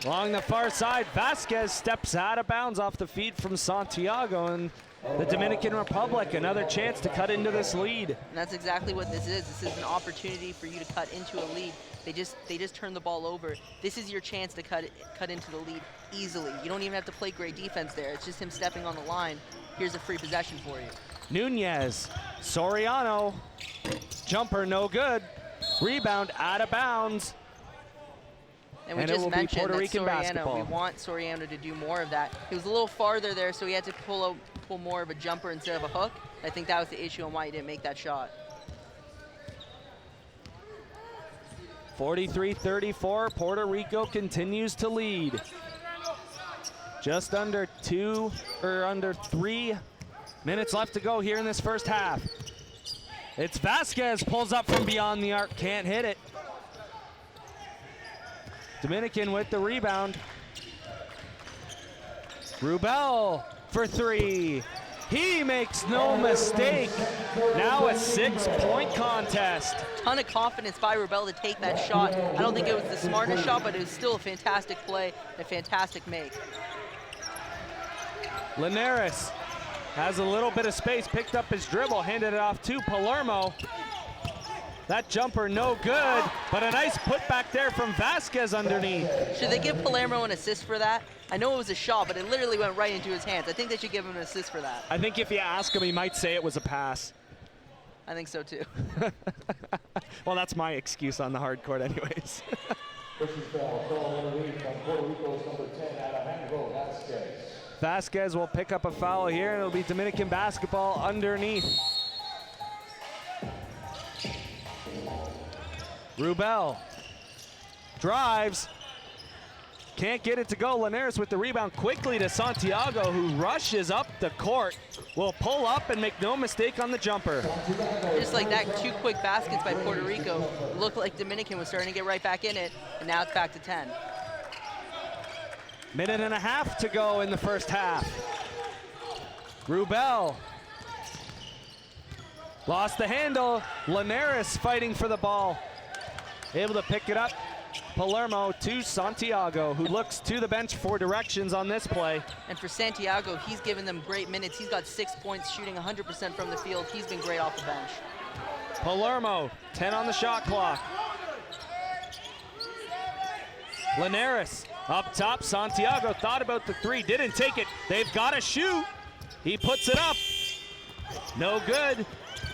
Along the far side, Vasquez steps out of bounds off the feed from Santiago, and the Dominican Republic, another chance to cut into this lead. And that's exactly what this is. This is an opportunity for you to cut into a lead. They just turn the ball over. This is your chance to cut into the lead easily. You don't even have to play great defense there. It's just him stepping on the line. Here's a free possession for you. Nunez, Soriano, jumper no good. Rebound out of bounds. And we it just will be mentioned Puerto that Rican Soriano, basketball. we want Soriano to do more of that. He was a little farther there, so he had to pull more of a jumper instead of a hook. I think that was the issue on why he didn't make that shot. 43-34, Puerto Rico continues to lead. Just under 3 minutes left to go here in this first half. It's Vasquez, pulls up from beyond the arc, can't hit it. Dominican with the rebound. Rubel for 3. He makes no mistake. Now a 6-point contest. Ton of confidence by Rubel to take that shot. I don't think it was the smartest shot, but it was still a fantastic play, a fantastic make. Linares has a little bit of space, picked up his dribble, handed it off to Palermo. That jumper no good, but a nice putback there from Vasquez underneath. Should they give Palermo an assist for that? I know it was a shot, but it literally went right into his hands. I think they should give him an assist for that. I think if you ask him, he might say it was a pass. I think so too. Well, that's my excuse on the hard court anyways. Vasquez will pick up a foul here, and it'll be Dominican basketball underneath. Rubel drives, Can't get it to go. Linares with the rebound quickly to Santiago, who rushes up the court. Will pull up and make no mistake on the jumper. Just like that, 2 quick baskets by Puerto Rico. Looked like Dominican was starting to get right back in it, and now it's back to 10. Minute and a half to go in the first half. Rubel lost the handle. Linares fighting for the ball. Able to pick it up. Palermo to Santiago, who looks to the bench for directions on this play. And for Santiago, he's given them great minutes. He's got 6 points, shooting 100% from the field. He's been great off the bench. Palermo, 10 on the shot clock. Linares up top. Santiago thought about the 3, didn't take it. They've got to shoot. He puts it up. No good.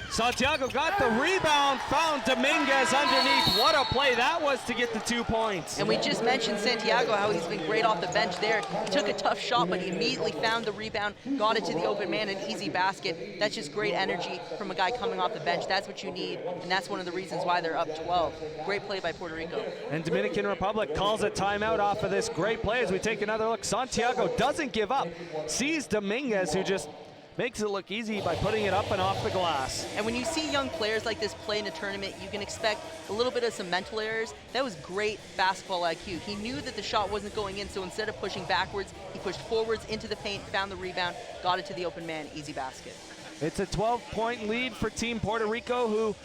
Santiago got the rebound, found Dominguez underneath. What a play that was to get the 2 points. And we just mentioned Santiago, how he's been great off the bench there. He took a tough shot, but he immediately found the rebound, got it to the open man, an easy basket. That's just great energy from a guy coming off the bench. That's what you need, and that's one of the reasons why they're up 12. Great play by Puerto Rico. And Dominican Republic calls a timeout off of this great play as we take another look. Santiago doesn't give up, sees Dominguez, who just makes it look easy by putting it up and off the glass. And when you see young players like this play in a tournament, you can expect a little bit of some mental errors. That was great basketball IQ. He knew that the shot wasn't going in, so instead of pushing backwards, he pushed forwards into the paint, found the rebound, got it to the open man, easy basket. It's a 12-point lead for Team Puerto Rico, who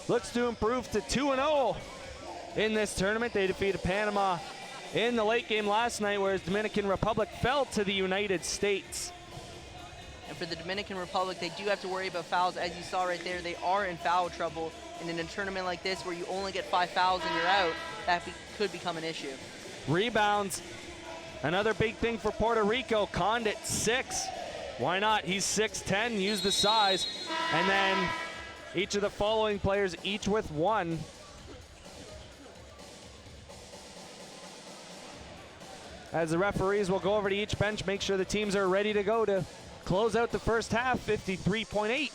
looks to improve to 2-0 in this tournament. They defeated Panama in the late game last night, whereas Dominican Republic fell to the United States. And for the Dominican Republic, they do have to worry about fouls. As you saw right there, they are in foul trouble. And in a tournament like this where you only get 5 fouls and you're out, that could become an issue. Rebounds, another big thing for Puerto Rico. Condit, 6. Why not? He's 6'10", use the size. And then each of the following players, each with 1. As the referees will go over to each bench, make sure the teams are ready to go to close out the first half. 53.8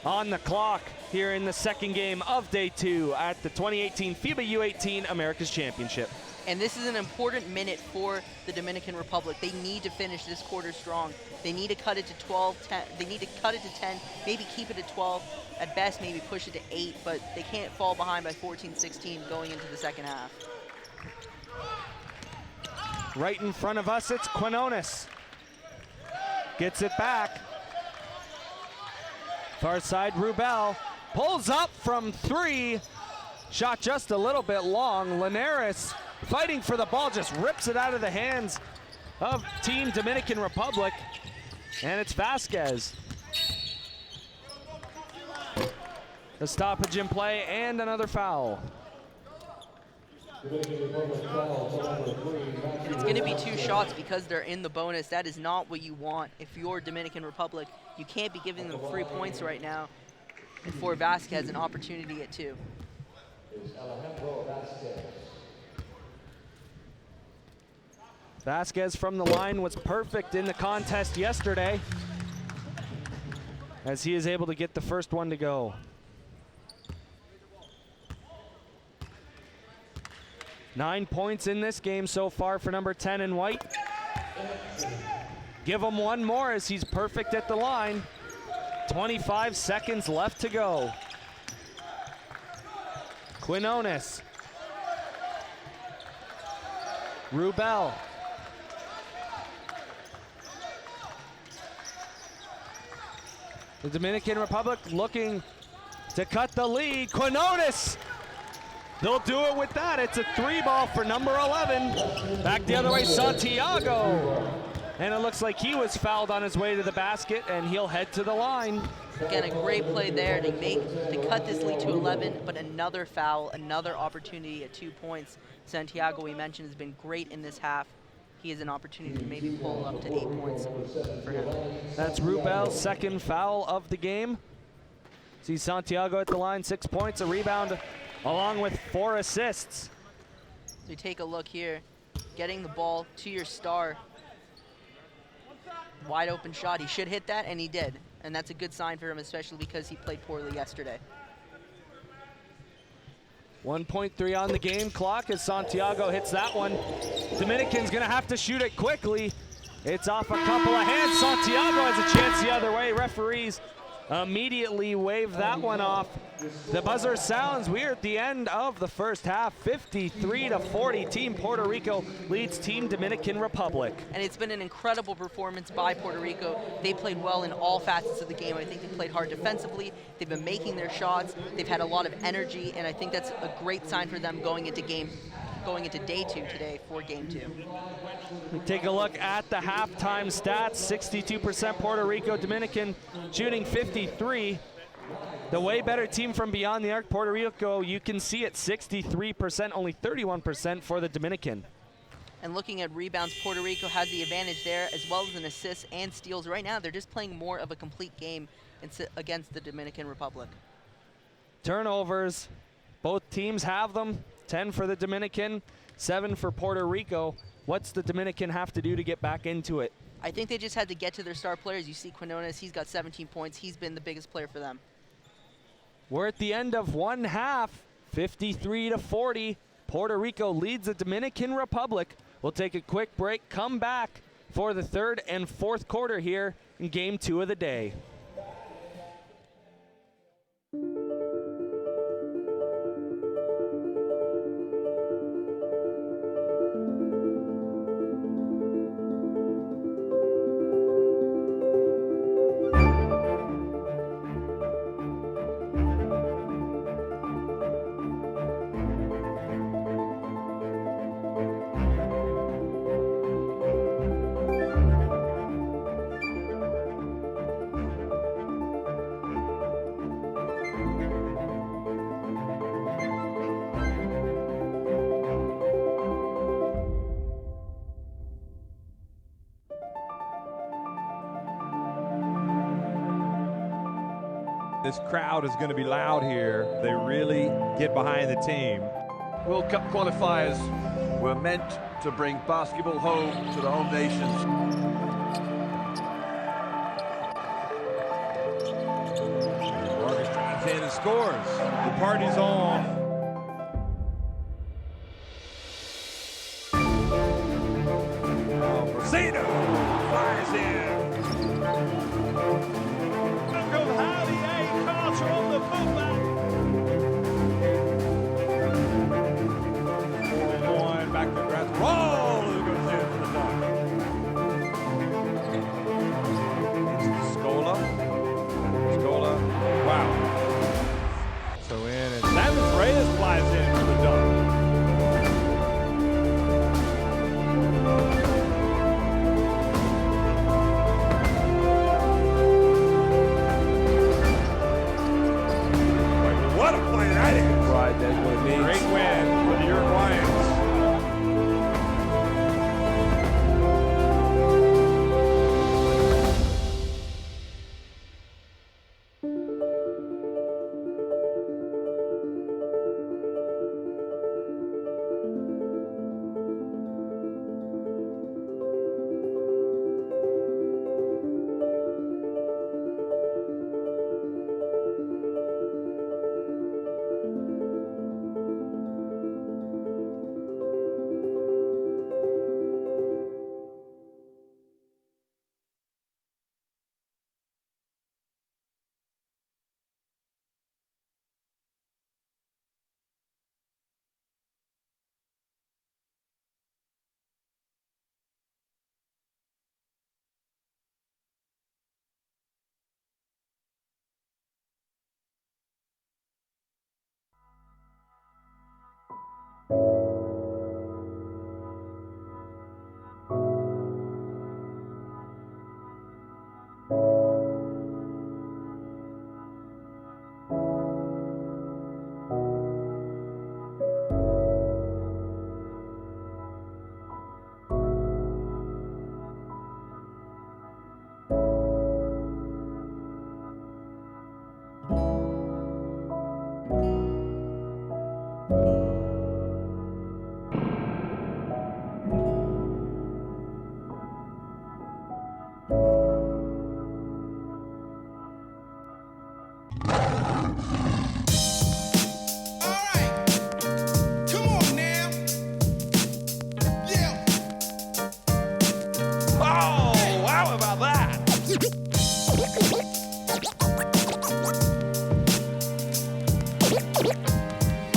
on the clock here in the second game of day 2 at the 2018 FIBA U18 Americas Championship. And this is an important minute for the Dominican Republic. They need to finish this quarter strong. They need to cut it to 12, 10. They need to cut it to 10, maybe keep it at 12. At best, maybe push it to 8, but they can't fall behind by 14-16 going into the second half. Right in front of us, it's Quinones. Gets it back. Far side, Rubel pulls up from 3. Shot just a little bit long. Linares fighting for the ball, just rips it out of the hands of Team Dominican Republic. And it's Vasquez. The stoppage in play and another foul. It's going to be 2 shots because they're in the bonus. That is not what you want if you're Dominican Republic. You can't be giving them 3 points right now. And for Vasquez, an opportunity at 2. Vasquez from the line was perfect in the contest yesterday, as he is able to get the first one to go. Nine points in this game so far for number 10 in white. Give him one more as he's perfect at the line. 25 seconds left to go. Quinones. Rubel. The Dominican Republic looking to cut the lead. Quinones! They'll do it with that. It's a 3 ball for number 11. Back the other way, Santiago. And it looks like he was fouled on his way to the basket, and he'll head to the line. Again, a great play there to cut this lead to 11, but another foul, another opportunity at 2 points. Santiago, we mentioned, has been great in this half. He has an opportunity to maybe pull up to 8 points for him. That's Rubel's second foul of the game. See Santiago at the line, 6 points, a rebound, along with 4 assists. So you take a look here, getting the ball to your star. Wide open shot, he should hit that, and he did. And that's a good sign for him, especially because he played poorly yesterday. 1.3 on the game clock as Santiago hits that one. Dominican's gonna have to shoot it quickly. It's off a couple of hands. Santiago has a chance the other way. Referees immediately wave that one off. The buzzer sounds. We're at the end of the first half. 53-40. Team Puerto Rico leads Team Dominican Republic. And it's been an incredible performance by Puerto Rico. They played well in all facets of the game. I think they played hard defensively. They've been making their shots. They've had a lot of energy, and I think that's a great sign for them going into day two today for game two. We take a look at the halftime stats. 62% Puerto Rico, Dominican shooting 53. The way better team from beyond the arc, Puerto Rico, you can see it, 63%, only 31% for the Dominican. And looking at rebounds, Puerto Rico has the advantage there, as well as in assists and steals. Right now, they're just playing more of a complete game against the Dominican Republic. Turnovers, both teams have them. 10 for the Dominican, 7 for Puerto Rico. What's the Dominican have to do to get back into it? I think they just had to get to their star players. You see Quinones, he's got 17 points. He's been the biggest player for them. We're at the end of one half, 53-40. Puerto Rico leads the Dominican Republic. We'll take a quick break, come back for the third and fourth quarter here in game 2 of the day. This crowd is going to be loud here. They really get behind the team. World Cup qualifiers were meant to bring basketball home to the home nations. Marcus drives in and scores. The party's on. Brasino fires in. On the putback. 4-1, back to grass. Roll! Who goes in for the dunk? Scola. Wow. So in, and Samus Reyes flies in for the dunk. What a play that is. Right, that's what it means. Great win for the Uruguayans.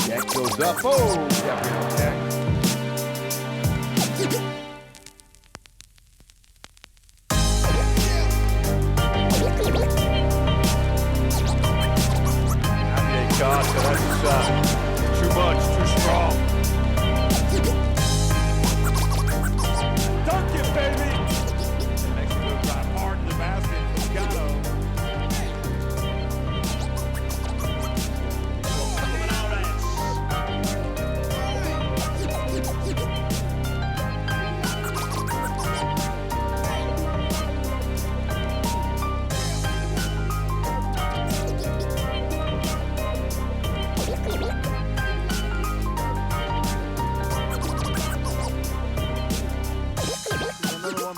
Jack goes up. Oh, Gabriel Jack. Carter, that's too much, too strong. Dunk it, baby! Mexico drive hard in the basket. Moscato.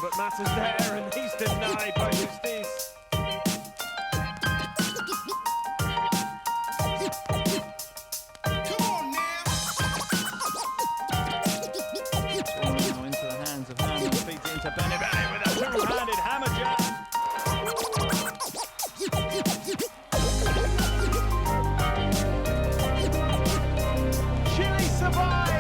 But Matt's there, and he's denied by Justice. Come on now. Now into the hands of Hammond, feeds it into Bennett with a two-handed hammer jam. Chile survived.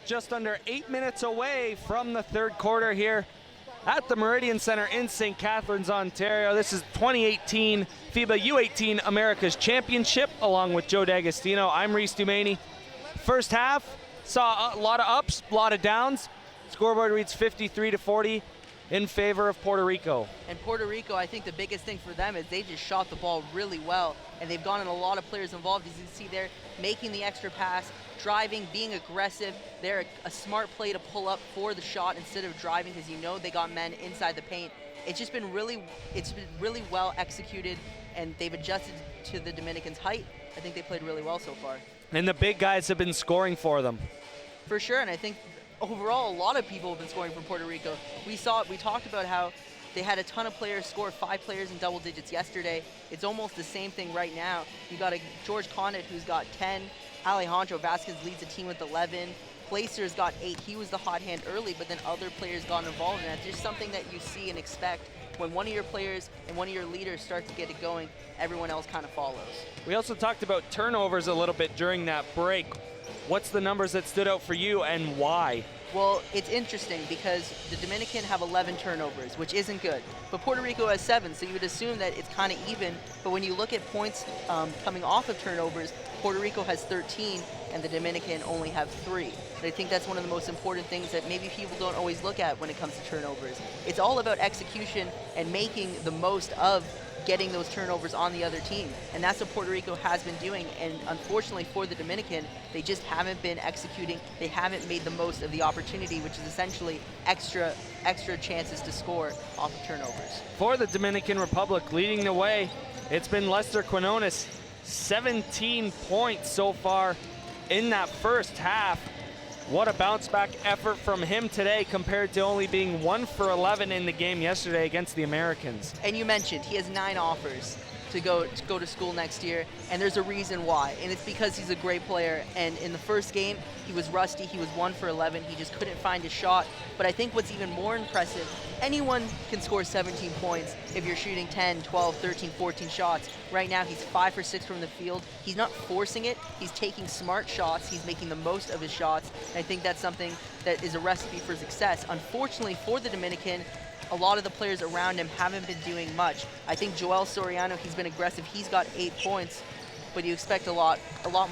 Just under 8 minutes away from the third quarter here at the Meridian Center in St. Catharines, Ontario. This is 2018 FIBA U18 Americas Championship, along with Joe D'Agostino. I'm Reese Dumaney. First half saw a lot of ups, a lot of downs. Scoreboard reads 53-40 in favor of Puerto Rico. And Puerto Rico, I think the biggest thing for them is they just shot the ball really well, and they've gotten a lot of players involved. As you can see there, making the extra pass, driving, being aggressive. They're a smart play to pull up for the shot instead of driving, because you know they got men inside the paint. It's been really well executed, and they've adjusted to the Dominicans' height. I think they played really well so far. And the big guys have been scoring for them. For sure, and I think overall, a lot of people have been scoring for Puerto Rico. We talked about how they had a ton of players score, 5 players in double digits yesterday. It's almost the same thing right now. You got a George Condit who's got 10. Alejandro Vasquez leads the team with 11. Placer's got 8. He was the hot hand early, but then other players got involved, and that's just something that you see and expect. When one of your players and one of your leaders start to get it going, everyone else kind of follows. We also talked about turnovers a little bit during that break. What's the numbers that stood out for you and why? Well, it's interesting because the Dominican have 11 turnovers, which isn't good. But Puerto Rico has 7, so you would assume that it's kind of even. But when you look at points coming off of turnovers, Puerto Rico has 13 and the Dominican only have 3. And I think that's one of the most important things that maybe people don't always look at when it comes to turnovers. It's all about execution and making the most of getting those turnovers on the other team. And that's what Puerto Rico has been doing. And unfortunately for the Dominican, they just haven't been executing. They haven't made the most of the opportunity, which is essentially extra chances to score off of turnovers. For the Dominican Republic, leading the way, it's been Lester Quinones, 17 points so far in that first half. What a bounce back effort from him today compared to only being 1 for 11 in the game yesterday against the Americans. And you mentioned he has 9 offers. to go to school next year, and there's a reason why, and it's because he's a great player. And in the first game, he was rusty. He was 1 for 11. He just couldn't find his shot. But I think what's even more impressive, anyone can score 17 points if you're shooting 10, 12, 13, 14 shots. Right now, he's 5 for 6 from the field. He's not forcing it. He's taking smart shots. He's making the most of his shots. And I think that's something that is a recipe for success. Unfortunately for the Dominican, a lot of the players around him haven't been doing much. I think Joel Soriano, he's been aggressive. He's got 8 points, but you expect a lot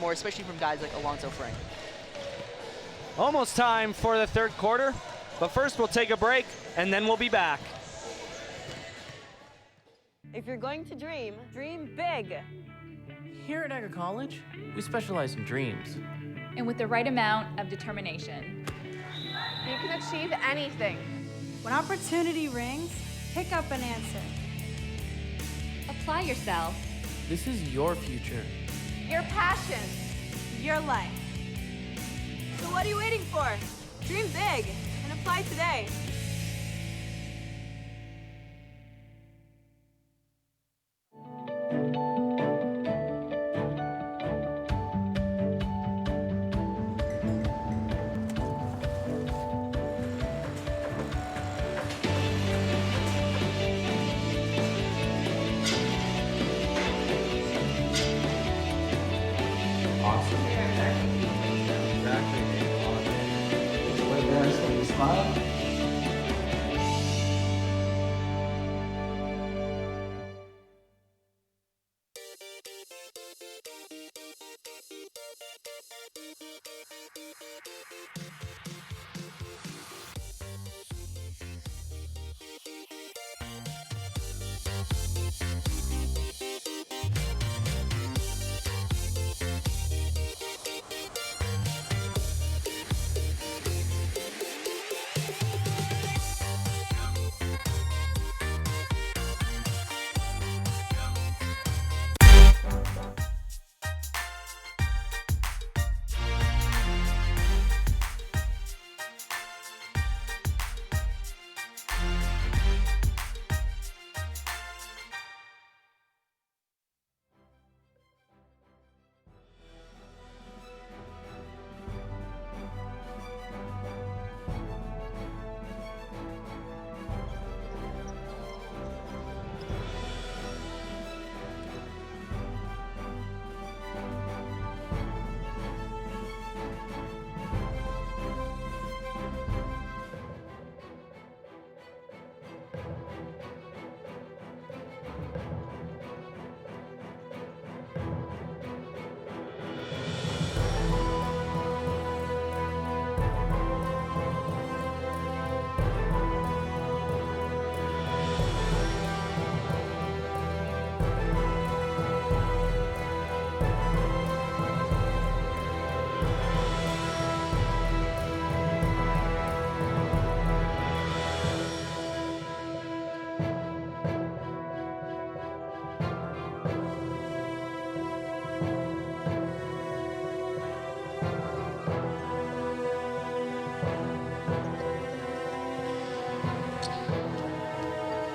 more, especially from guys like Alonzo Frank. Almost time for the third quarter, but first we'll take a break and then we'll be back. If you're going to dream, dream big. Here at Agri College, we specialize in dreams. And with the right amount of determination. You can achieve anything. When opportunity rings, pick up and answer. Apply yourself. This is your future. Your passion. Your life. So what are you waiting for? Dream big and apply today.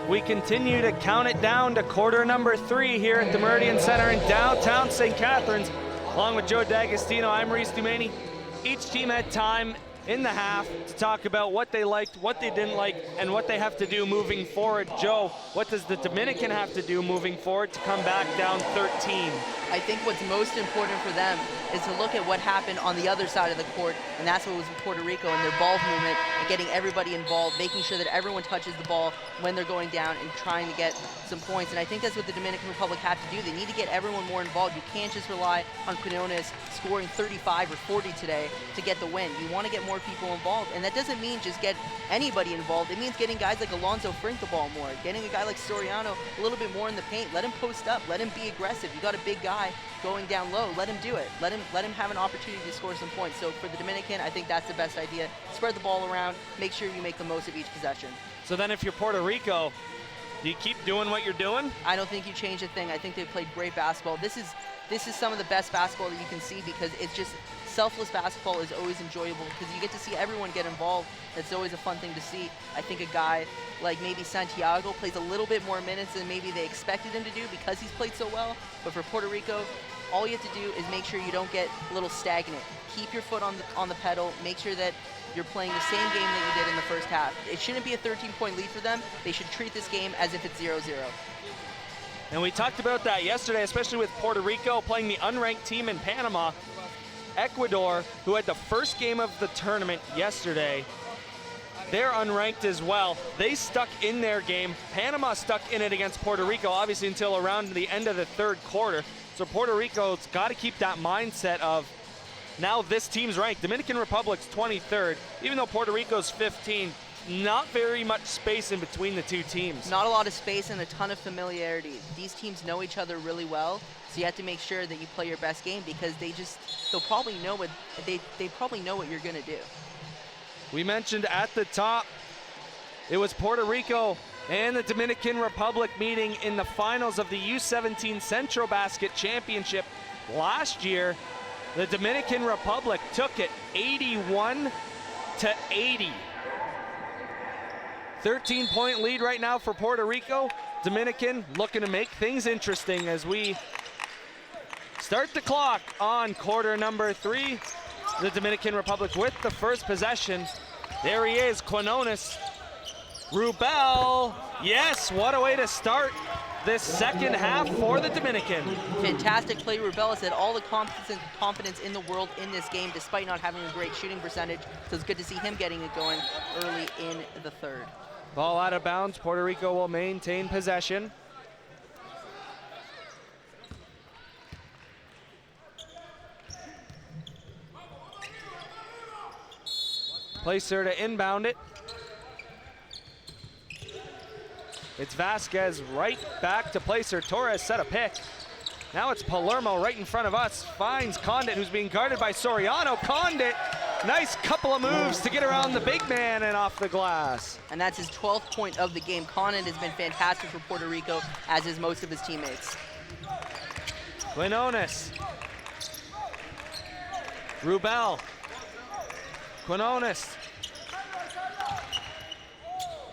We continue to count it down to quarter number 3 here at the Meridian Center in downtown St. Catharines. Along with Joe D'Agostino, I'm Reese Dumaney. Each team had time in the half to talk about what they liked, what they didn't like, and what they have to do moving forward. Joe, what does the Dominican have to do moving forward to come back down 13? I think what's most important for them is to look at what happened on the other side of the court, and that's what was with Puerto Rico and their ball movement and getting everybody involved, making sure that everyone touches the ball when they're going down and trying to get some points. And I think that's what the Dominican Republic have to do. They need to get everyone more involved. You can't just rely on Quinones scoring 35 or 40 today to get the win. You want to get more people involved, and that doesn't mean just get anybody involved. It means getting guys like Alonzo Frank the ball more, getting a guy like Soriano a little bit more in the paint. Let him post up. Let him be aggressive. You got a big guy going down low. Let him do it. Let him have an opportunity to score some points. So for the Dominican, I think that's the best idea. Spread the ball around. Make sure you make the most of each possession. So then if you're Puerto Rico, do you keep doing what you're doing? I don't think you change a thing. I think they played great basketball. This is some of the best basketball that you can see because it's just selfless basketball is always enjoyable because you get to see everyone get involved. It's always a fun thing to see. I think a guy like maybe Santiago plays a little bit more minutes than maybe they expected him to do because he's played so well. But for Puerto Rico, all you have to do is make sure you don't get a little stagnant. Keep your foot on the pedal. Make sure that you're playing the same game that you did in the first half. It shouldn't be a 13-point lead for them. They should treat this game as if it's 0-0. And we talked about that yesterday, especially with Puerto Rico playing the unranked team in Panama. Ecuador, who had the first game of the tournament yesterday, they're unranked as well. They stuck in their game. Panama stuck in it against Puerto Rico, obviously until around the end of the third quarter. So Puerto Rico's got to keep that mindset of, now this team's ranked. Dominican Republic's 23rd, even though Puerto Rico's 15th. Not very much space in between the two teams. Not a lot of space and a ton of familiarity. These teams know each other really well, so you have to make sure that you play your best game because they'll probably know what they probably know what you're gonna do. We mentioned at the top, it was Puerto Rico and the Dominican Republic meeting in the finals of the U17 Central Basket Championship last year. The Dominican Republic took it 81-80. 13-point lead right now for Puerto Rico. Dominican looking to make things interesting as we start the clock on quarter number 3. The Dominican Republic with the first possession. There he is, Quinones. Rubel, yes, what a way to start this second half for the Dominican. Fantastic play. Rubel has had all the confidence in the world in this game despite not having a great shooting percentage, so it's good to see him getting it going early in the third. Ball out of bounds. Puerto Rico will maintain possession. Placer to inbound it. It's Vasquez right back to Placer. Torres set a pick. Now it's Palermo right in front of us. Finds Condit, who's being guarded by Soriano. Condit, nice couple of moves to get around the big man and off the glass. And that's his 12th point of the game. Condit has been fantastic for Puerto Rico, as is most of his teammates. Quinones. Rubel. Quinones.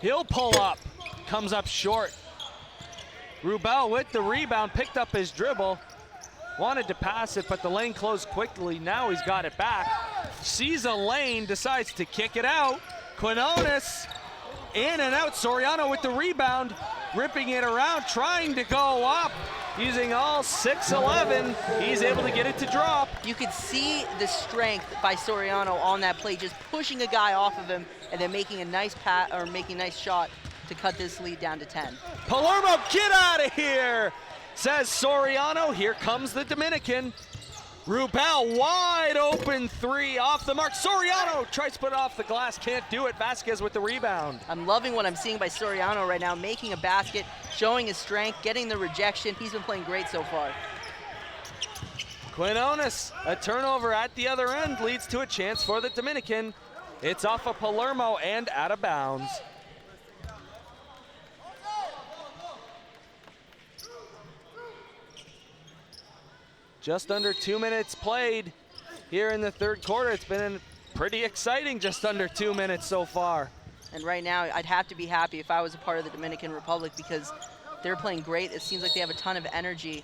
He'll pull up. Comes up short. Rubel with the rebound, picked up his dribble. Wanted to pass it, but the lane closed quickly. Now he's got it back. Sees a lane, decides to kick it out. Quinones in and out. Soriano with the rebound, ripping it around, trying to go up. Using all 6'11", he's able to get it to drop. You could see the strength by Soriano on that play, just pushing a guy off of him and then making a nice pass or making a nice shot to cut this lead down to 10. Palermo, get out of here, says Soriano. Here comes the Dominican. Rubel, wide open three off the mark. Soriano tries to put it off the glass, can't do it. Vasquez with the rebound. I'm loving what I'm seeing by Soriano right now, making a basket, showing his strength, getting the rejection. He's been playing great so far. Quinones, a turnover at the other end leads to a chance for the Dominican. It's off of Palermo and out of bounds. Just under 2 minutes played here in the third quarter. It's been pretty exciting, just under 2 minutes so far. And right now, I'd have to be happy if I was a part of the Dominican Republic because they're playing great. It seems like they have a ton of energy.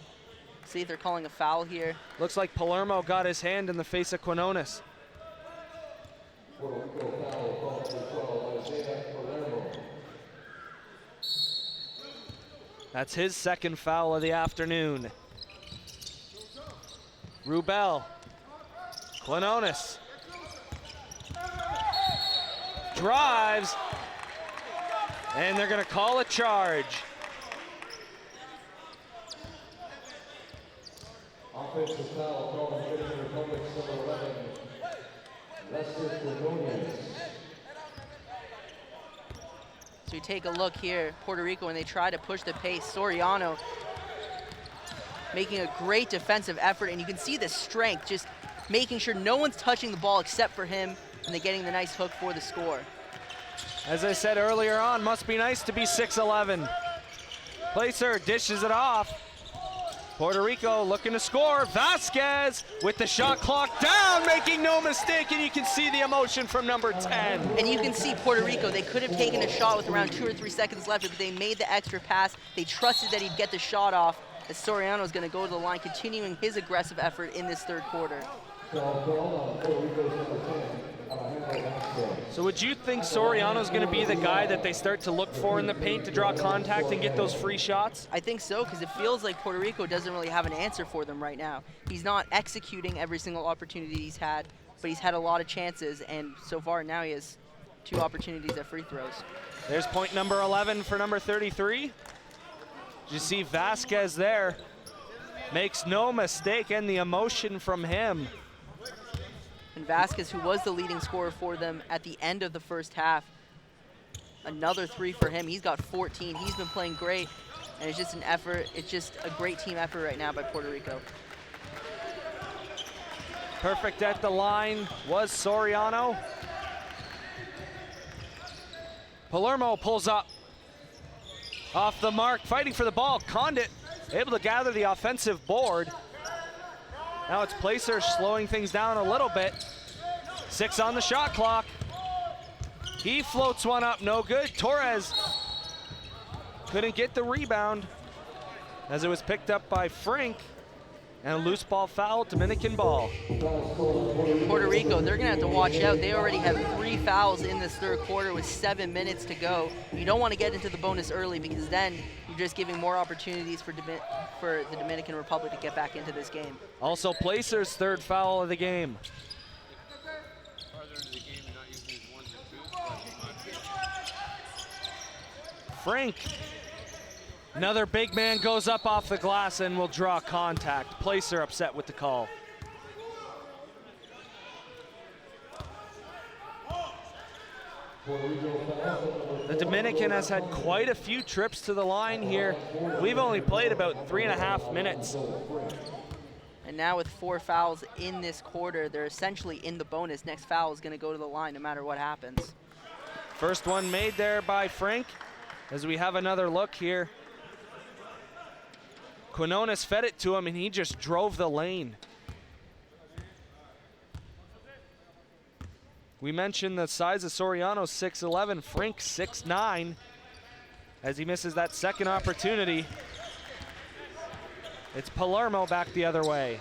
See if they're calling a foul here. Looks like Palermo got his hand in the face of Quinones. That's his second foul of the afternoon. Rubel, Quinones, drives, and they're gonna call a charge. Offensive foul called on Dominican Republic, number 11, Lester Quinones. So we take a look here, Puerto Rico, when they try to push the pace. Soriano making a great defensive effort, and you can see the strength, just making sure no one's touching the ball except for him, and they're getting the nice hook for the score. As I said earlier on, must be nice to be 6'11". Placer dishes it off. Puerto Rico looking to score. Vasquez with the shot clock down, making no mistake, and you can see the emotion from number 10. And you can see Puerto Rico, they could have taken a shot with around 2 or 3 seconds left, but they made the extra pass. They trusted that he'd get the shot off, as Soriano is going to go to the line, continuing his aggressive effort in this third quarter. So would you think Soriano's going to be the guy that they start to look for in the paint to draw contact and get those free shots? I think so, because it feels like Puerto Rico doesn't really have an answer for them right now. He's not executing every single opportunity he's had, but he's had a lot of chances, and so far now he has 2 opportunities at free throws. There's point number 11 for number 33. You see Vasquez there. Makes no mistake, and the emotion from him. And Vasquez, who was the leading scorer for them at the end of the first half, another 3 for him. He's got 14. He's been playing great, and it's just an effort. It's just a great team effort right now by Puerto Rico. Perfect at the line was Soriano. Palermo pulls up. Off the mark, fighting for the ball. Condit able to gather the offensive board. Now it's Placer slowing things down a little bit. 6 on the shot clock. He floats one up, no good. Torres couldn't get the rebound as it was picked up by Frank. And a loose ball foul, Dominican ball. Puerto Rico, they're gonna have to watch out. They already have 3 fouls in this third quarter with 7 minutes to go. You don't want to get into the bonus early, because then you're just giving more opportunities for the Dominican Republic to get back into this game. Also Placer's 3rd foul of the game. Frank. Another big man goes up off the glass and will draw contact. Placer upset with the call. The Dominican has had quite a few trips to the line here. We've only played about 3.5 minutes. And now with 4 fouls in this quarter, they're essentially in the bonus. Next foul is gonna go to the line no matter what happens. First one made there by Frank. As we have another look here. Quinones fed it to him, and he just drove the lane. We mentioned the size of Soriano, 6'11", Frank 6'9", as he misses that second opportunity. It's Palermo back the other way.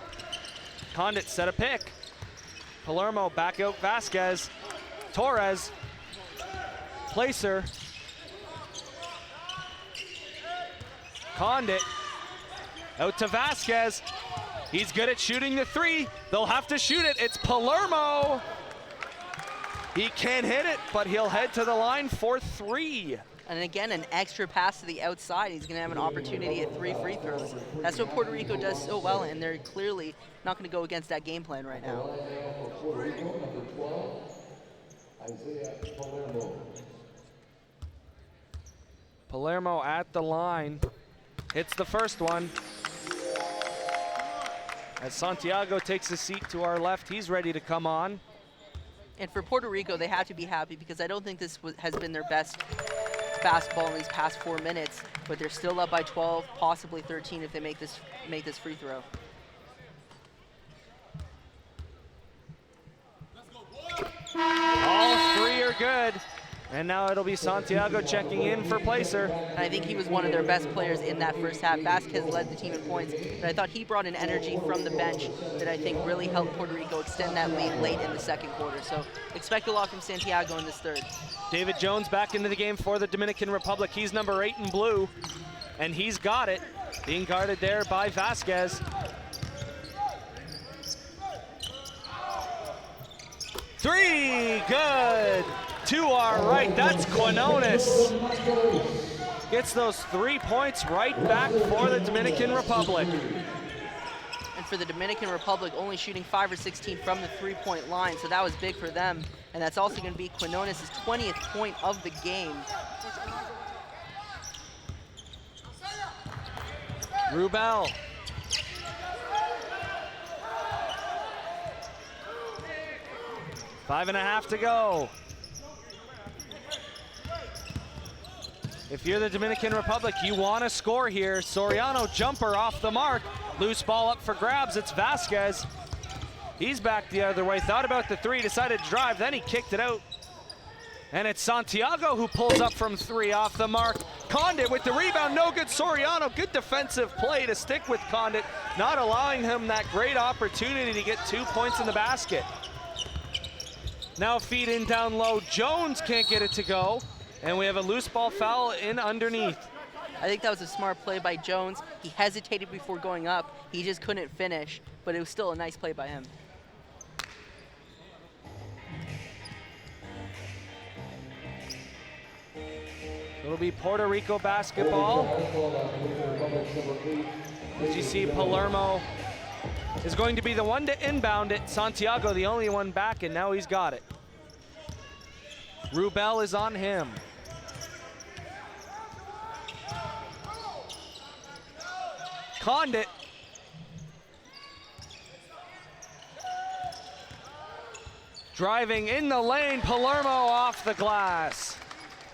Condit set a pick. Palermo back out Vasquez. Torres. Placer. Condit. Out to Vasquez. He's good at shooting the 3. They'll have to shoot it. It's Palermo. He can't hit it, but he'll head to the line for 3. And again, an extra pass to the outside. He's going to have an opportunity at 3 free throws. That's what Puerto Rico does so well, and they're clearly not going to go against that game plan right now. Palermo at the line. Hits the first one. As Santiago takes a seat to our left, he's ready to come on. And for Puerto Rico, they have to be happy, because I don't think this has been their best basketball in these past 4 minutes, but they're still up by 12, possibly 13 if they make this free throw. All 3 are good. And now it'll be Santiago checking in for Placer. And I think he was one of their best players in that first half. Vasquez led the team in points, but I thought he brought an energy from the bench that I think really helped Puerto Rico extend that lead late in the second quarter. So expect a lot from Santiago in this third. David Jones back into the game for the Dominican Republic. He's number 8 in blue, and he's got it. Being guarded there by Vasquez. 3, good. 2 are right, that's Quinones. Gets those 3 points right back for the Dominican Republic. And for the Dominican Republic, only shooting 5 or 16 from the 3-point line, so that was big for them. And that's also gonna be Quinones' 20th point of the game. Rubel. Five and a half to go. If you're the Dominican Republic, you want to score here. Soriano jumper off the mark. Loose ball up for grabs. It's Vasquez. He's back the other way. Thought about the three, decided to drive, then he kicked it out. And it's Santiago who pulls up from three off the mark. Condit with the rebound, no good. Soriano, good defensive play to stick with Condit, not allowing him that great opportunity to get 2 points in the basket. Now feed in down low. Jones can't get it to go. And we have a loose ball foul in underneath. I think that was a smart play by Jones. He hesitated before going up. He just couldn't finish, but it was still a nice play by him. It'll be Puerto Rico basketball. As you see, Palermo is going to be the one to inbound it. Santiago, the only one back, and now he's got it. Rubel is on him. Condit. Driving in the lane, Palermo off the glass.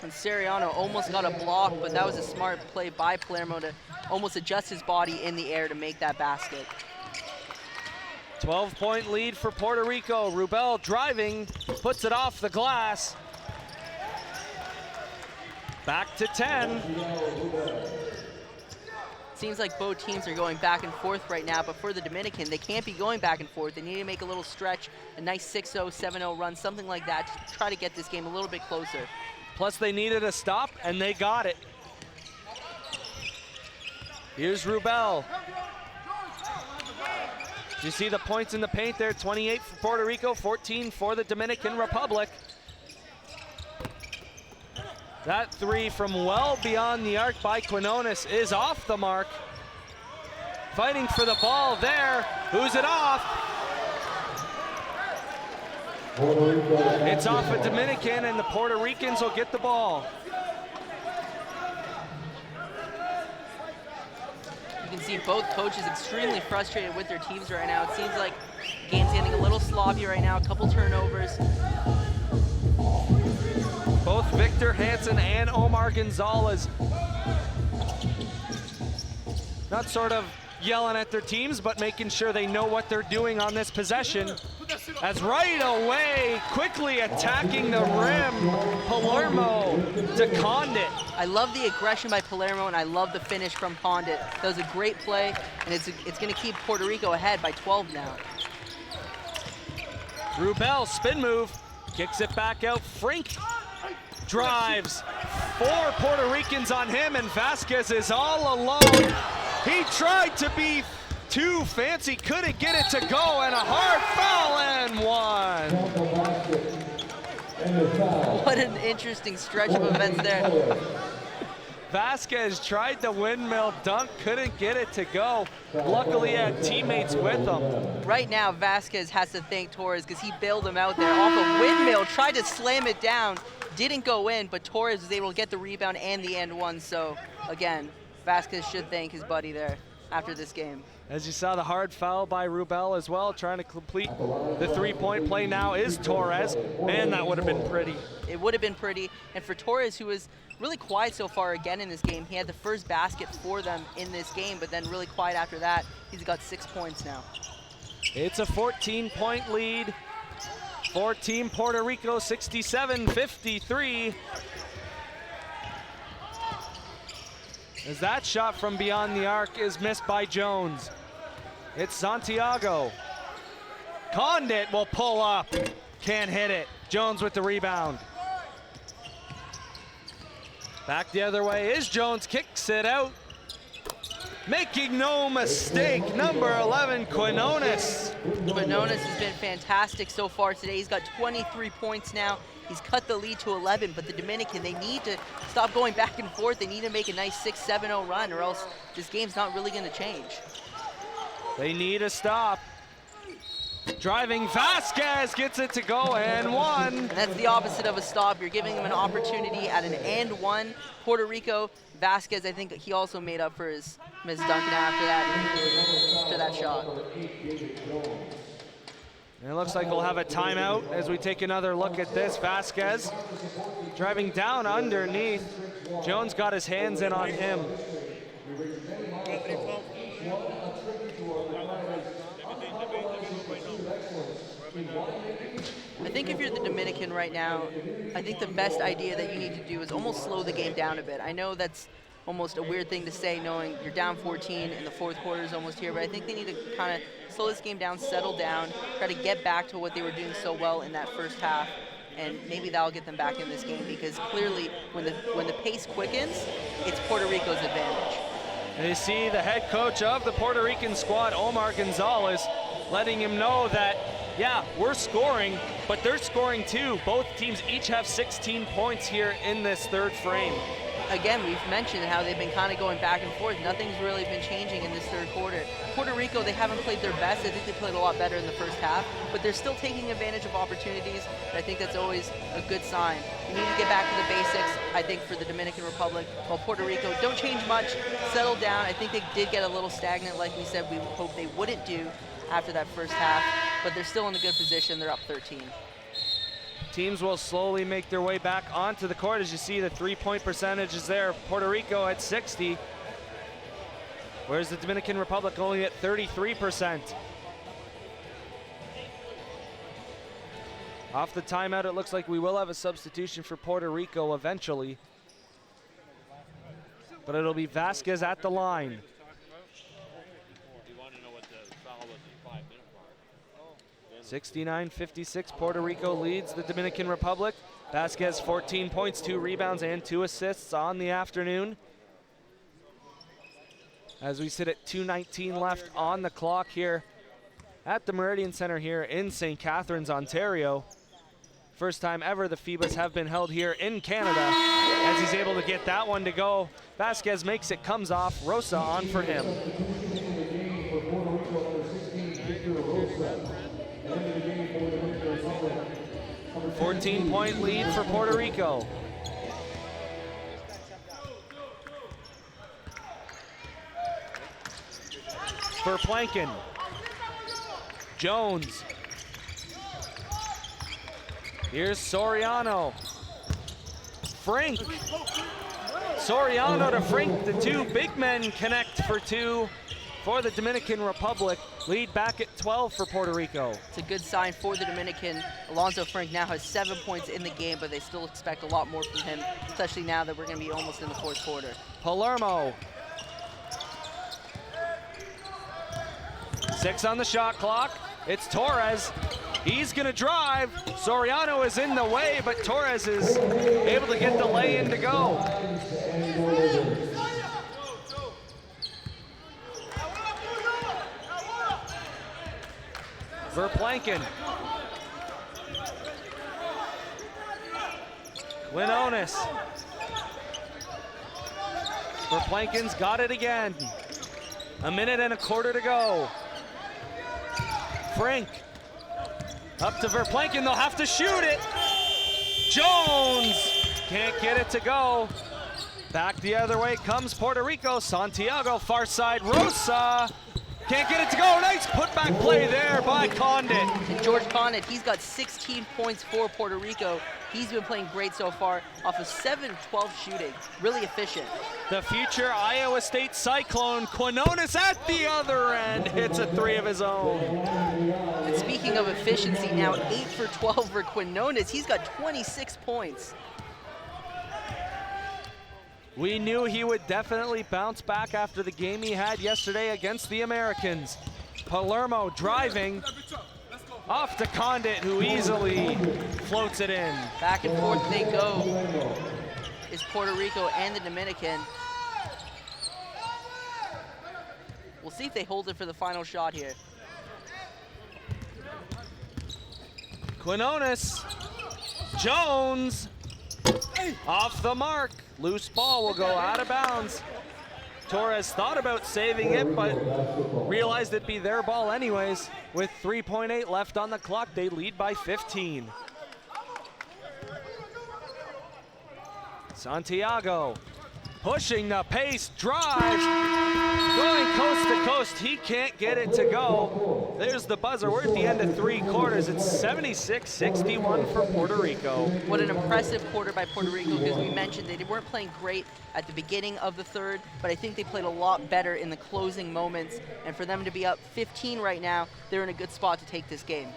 And Soriano almost got a block, but that was a smart play by Palermo to almost adjust his body in the air to make that basket. 12-point lead for Puerto Rico. Rubel driving, puts it off the glass. Back to 10. Seems like both teams are going back and forth right now, but for the Dominican, they can't be going back and forth. They need to make a little stretch, a nice 6-0, 7-0 run, something like that to try to get this game a little bit closer. Plus they needed a stop, and they got it. Here's Rubel. You see the points in the paint there, 28 for Puerto Rico, 14 for the Dominican Republic. That three from well beyond the arc by Quinones is off the mark. Fighting for the ball there. Who's it off? It's off a Dominican, and the Puerto Ricans will get the ball. You can see both coaches extremely frustrated with their teams right now. It seems like the game's getting a little sloppy right now, a couple turnovers. Both Victor Hansen and Omar Gonzalez not sort of yelling at their teams, but making sure they know what they're doing on this possession. As right away, quickly attacking the rim, Palermo to Condit. I love the aggression by Palermo, and I love the finish from Condit. That was a great play, and it's going to keep Puerto Rico ahead by 12 now. Rubel, spin move, kicks it back out. Frink drives. 4 Puerto Ricans on him, and Vasquez is all alone. He tried to be too fancy, couldn't get it to go, and a hard foul and one. What an interesting stretch of events there. Vasquez tried the windmill dunk, couldn't get it to go. Luckily, he had teammates with him. Right now, Vasquez has to thank Torres because he bailed him out there off a windmill, tried to slam it down, didn't go in, but Torres was able to get the rebound and the and one. So again, Vasquez should thank his buddy there after this game. As you saw, the hard foul by Rubel as well, trying to complete the three-point play now is Torres. Man, that would have been pretty. It would have been pretty. And for Torres, who was really quiet so far again in this game, he had the first basket for them in this game, but then really quiet after that. He's got 6 points now. It's a 14-point lead for Team Puerto Rico, 67-53. As that shot from beyond the arc is missed by Jones. It's Santiago. Condit will pull up, can't hit it. Jones with the rebound. Back the other way is Jones, kicks it out. Making no mistake, number 11, Quinones. Quinones has been fantastic so far today. He's got 23 points now. He's cut the lead to 11, but the Dominican, they need to stop going back and forth. They need to make a nice 6-7-0 run, or else this game's not really going to change. They need a stop. Driving, Vasquez gets it to go, and one. And that's the opposite of a stop. You're giving them an opportunity at an and one. Puerto Rico, Vasquez, I think he also made up for his miss Duncan after that shot. And it looks like we'll have a timeout as we take another look at this. Vasquez driving down underneath. Jones got his hands in on him. I think if you're the Dominican right now, I think the best idea that you need to do is almost slow the game down a bit. I know that's almost a weird thing to say, knowing you're down 14 and the fourth quarter is almost here, but I think they need to kind of slow this game down, settle down, try to get back to what they were doing so well in that first half, and maybe that'll get them back in this game, because clearly when the pace quickens, it's Puerto Rico's advantage. And you see the head coach of the Puerto Rican squad, Omar Gonzalez, letting him know that, yeah, we're scoring, but they're scoring too. Both teams each have 16 points here in this third frame. Again, we've mentioned how they've been kind of going back and forth. Nothing's really been changing in this third quarter. Puerto Rico, they haven't played their best. I think they played a lot better in the first half, but they're still taking advantage of opportunities, and I think that's always a good sign. You need to get back to the basics, I think, for the Dominican Republic, while Puerto Rico don't change much, settle down. I think they did get a little stagnant, like we said we hoped they wouldn't do after that first half, but they're still in a good position. They're up 13. Teams will slowly make their way back onto the court. As you see, the three-point percentage is there. Puerto Rico at 60, whereas the Dominican Republic only at 33%. Off the timeout, it looks like we will have a substitution for Puerto Rico eventually, but it'll be Vasquez at the line. 69-56, Puerto Rico leads the Dominican Republic. Vasquez 14 points, 2 rebounds, and 2 assists on the afternoon. As we sit at 2:19 left on the clock here at the Meridian Center here in St. Catharines, Ontario. First time ever the FIBAs have been held here in Canada. As he's able to get that one to go, Vasquez makes it, comes off. Rosa on for him. 14-point lead for Puerto Rico. Verplanken. Jones. Here's Soriano. Frink. Soriano to Frink. The two big men connect for 2 for the Dominican Republic. Lead back at 12 for Puerto Rico. It's a good sign for the Dominican. Alonzo Frink now has 7 points in the game, but they still expect a lot more from him, especially now that we're going to be almost in the fourth quarter. Palermo. 6 on the shot clock. It's Torres. He's going to drive. Soriano is in the way, but Torres is able to get the lay-in to go. Verplanken. Quinones. Verplanken's got it again. 1 minute and a quarter to go. Frink. Up to Verplanken, they'll have to shoot it. Jones can't get it to go. Back the other way comes Puerto Rico. Santiago, far side, Rosa. Can't get it to go. Nice putback play there by Condit. And George Condit, he's got 16 points for Puerto Rico. He's been playing great so far off of 7-12 shooting. Really efficient. The future Iowa State Cyclone, Quinones at the other end, hits a 3 of his own. And speaking of efficiency, now 8 for 12 for Quinones. He's got 26 points. We knew he would definitely bounce back after the game he had yesterday against the Americans. Palermo driving off to Condit, who easily floats it in. Back and forth they go. Is Puerto Rico and the Dominican. We'll see if they hold it for the final shot here. Quinones, Jones, off the mark. Loose ball will go out of bounds. Torres thought about saving it, but realized it'd be their ball anyways. With 3.8 left on the clock, they lead by 15. Santiago pushing the pace, drives, going coast to coast. He can't get it to go. There's the buzzer. We're at the end of 3 quarters. It's 76-61 for Puerto Rico. What an impressive quarter by Puerto Rico, because we mentioned they weren't playing great at the beginning of the third, but I think they played a lot better in the closing moments. And for them to be up 15 right now, they're in a good spot to take this game.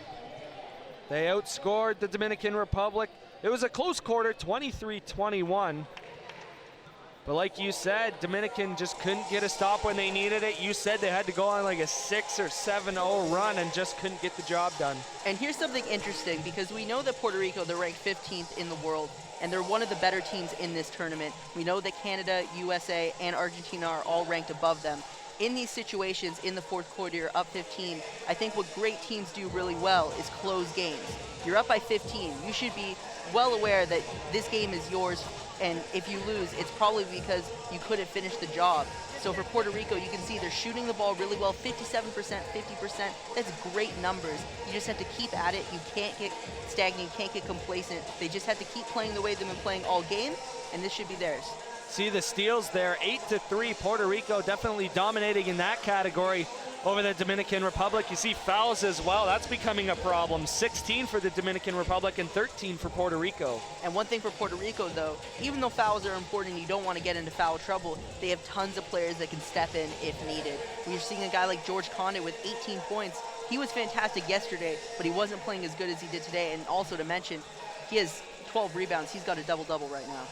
They outscored the Dominican Republic. It was a close quarter, 23-21. But like you said, Dominican just couldn't get a stop when they needed it. You said they had to go on like a 6 or 7-0 run and just couldn't get the job done. And here's something interesting, because we know that Puerto Rico, they're ranked 15th in the world, and they're one of the better teams in this tournament. We know that Canada, USA, and Argentina are all ranked above them. In these situations, in the fourth quarter, you're up 15. I think what great teams do really well is close games. You're up by 15. You should be well aware that this game is yours, and if you lose, it's probably because you couldn't finish the job. So for Puerto Rico, you can see they're shooting the ball really well, 57%, 50%. That's great numbers. You just have to keep at it. You can't get stagnant, you can't get complacent. They just have to keep playing the way they've been playing all game, and this should be theirs. See the steals there, 8-3. Puerto Rico definitely dominating in that category over the Dominican Republic. You see fouls as well. That's becoming a problem. 16 for the Dominican Republic and 13 for Puerto Rico. And one thing for Puerto Rico, though, even though fouls are important, you don't want to get into foul trouble, they have tons of players that can step in if needed. We're seeing a guy like George Condit with 18 points. He was fantastic yesterday, but he wasn't playing as good as he did today. And also to mention, he has 12 rebounds. He's got a double-double right now.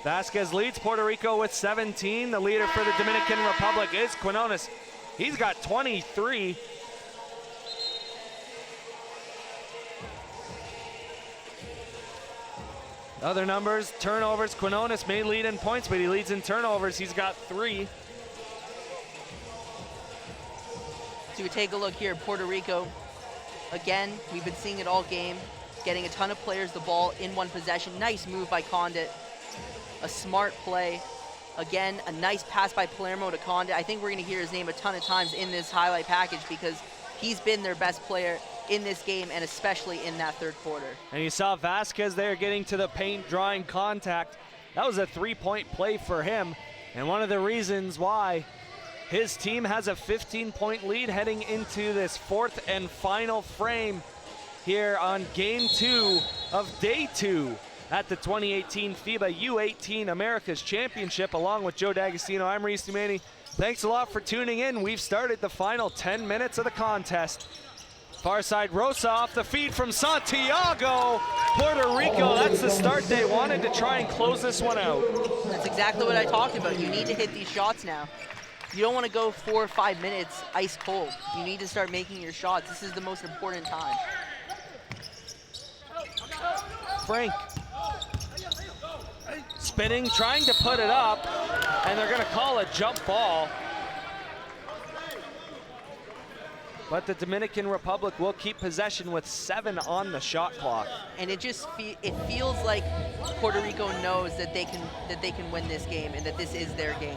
Vasquez leads Puerto Rico with 17. The leader for the Dominican Republic is Quinones. He's got 23. Other numbers, turnovers. Quinones may lead in points, but he leads in turnovers. He's got 3. So we take a look here, Puerto Rico. Again, we've been seeing it all game, getting a ton of players the ball in one possession. Nice move by Condit. A smart play. Again, a nice pass by Palermo to Condit. I think we're going to hear his name a ton of times in this highlight package because he's been their best player in this game and especially in that third quarter. And you saw Vasquez there getting to the paint, drawing contact. That was a 3-point play for him. And one of the reasons why his team has a 15-point lead heading into this fourth and final frame here on game 2 of day 2 at the 2018 FIBA U18 Americas Championship. Along with Joe D'Agostino, I'm Reese Dumani. Thanks a lot for tuning in. We've started the final 10 minutes of the contest. Far side Rosa off the feed from Santiago. Puerto Rico, that's the start they wanted to try and close this one out. That's exactly what I talked about. You need to hit these shots now. You don't want to go 4 or 5 minutes ice cold. You need to start making your shots. This is the most important time. Frank spinning, trying to put it up, and they're going to call a jump ball. But the Dominican Republic will keep possession with 7 on the shot clock. And it just it feels like Puerto Rico knows that they can win this game and that this is their game.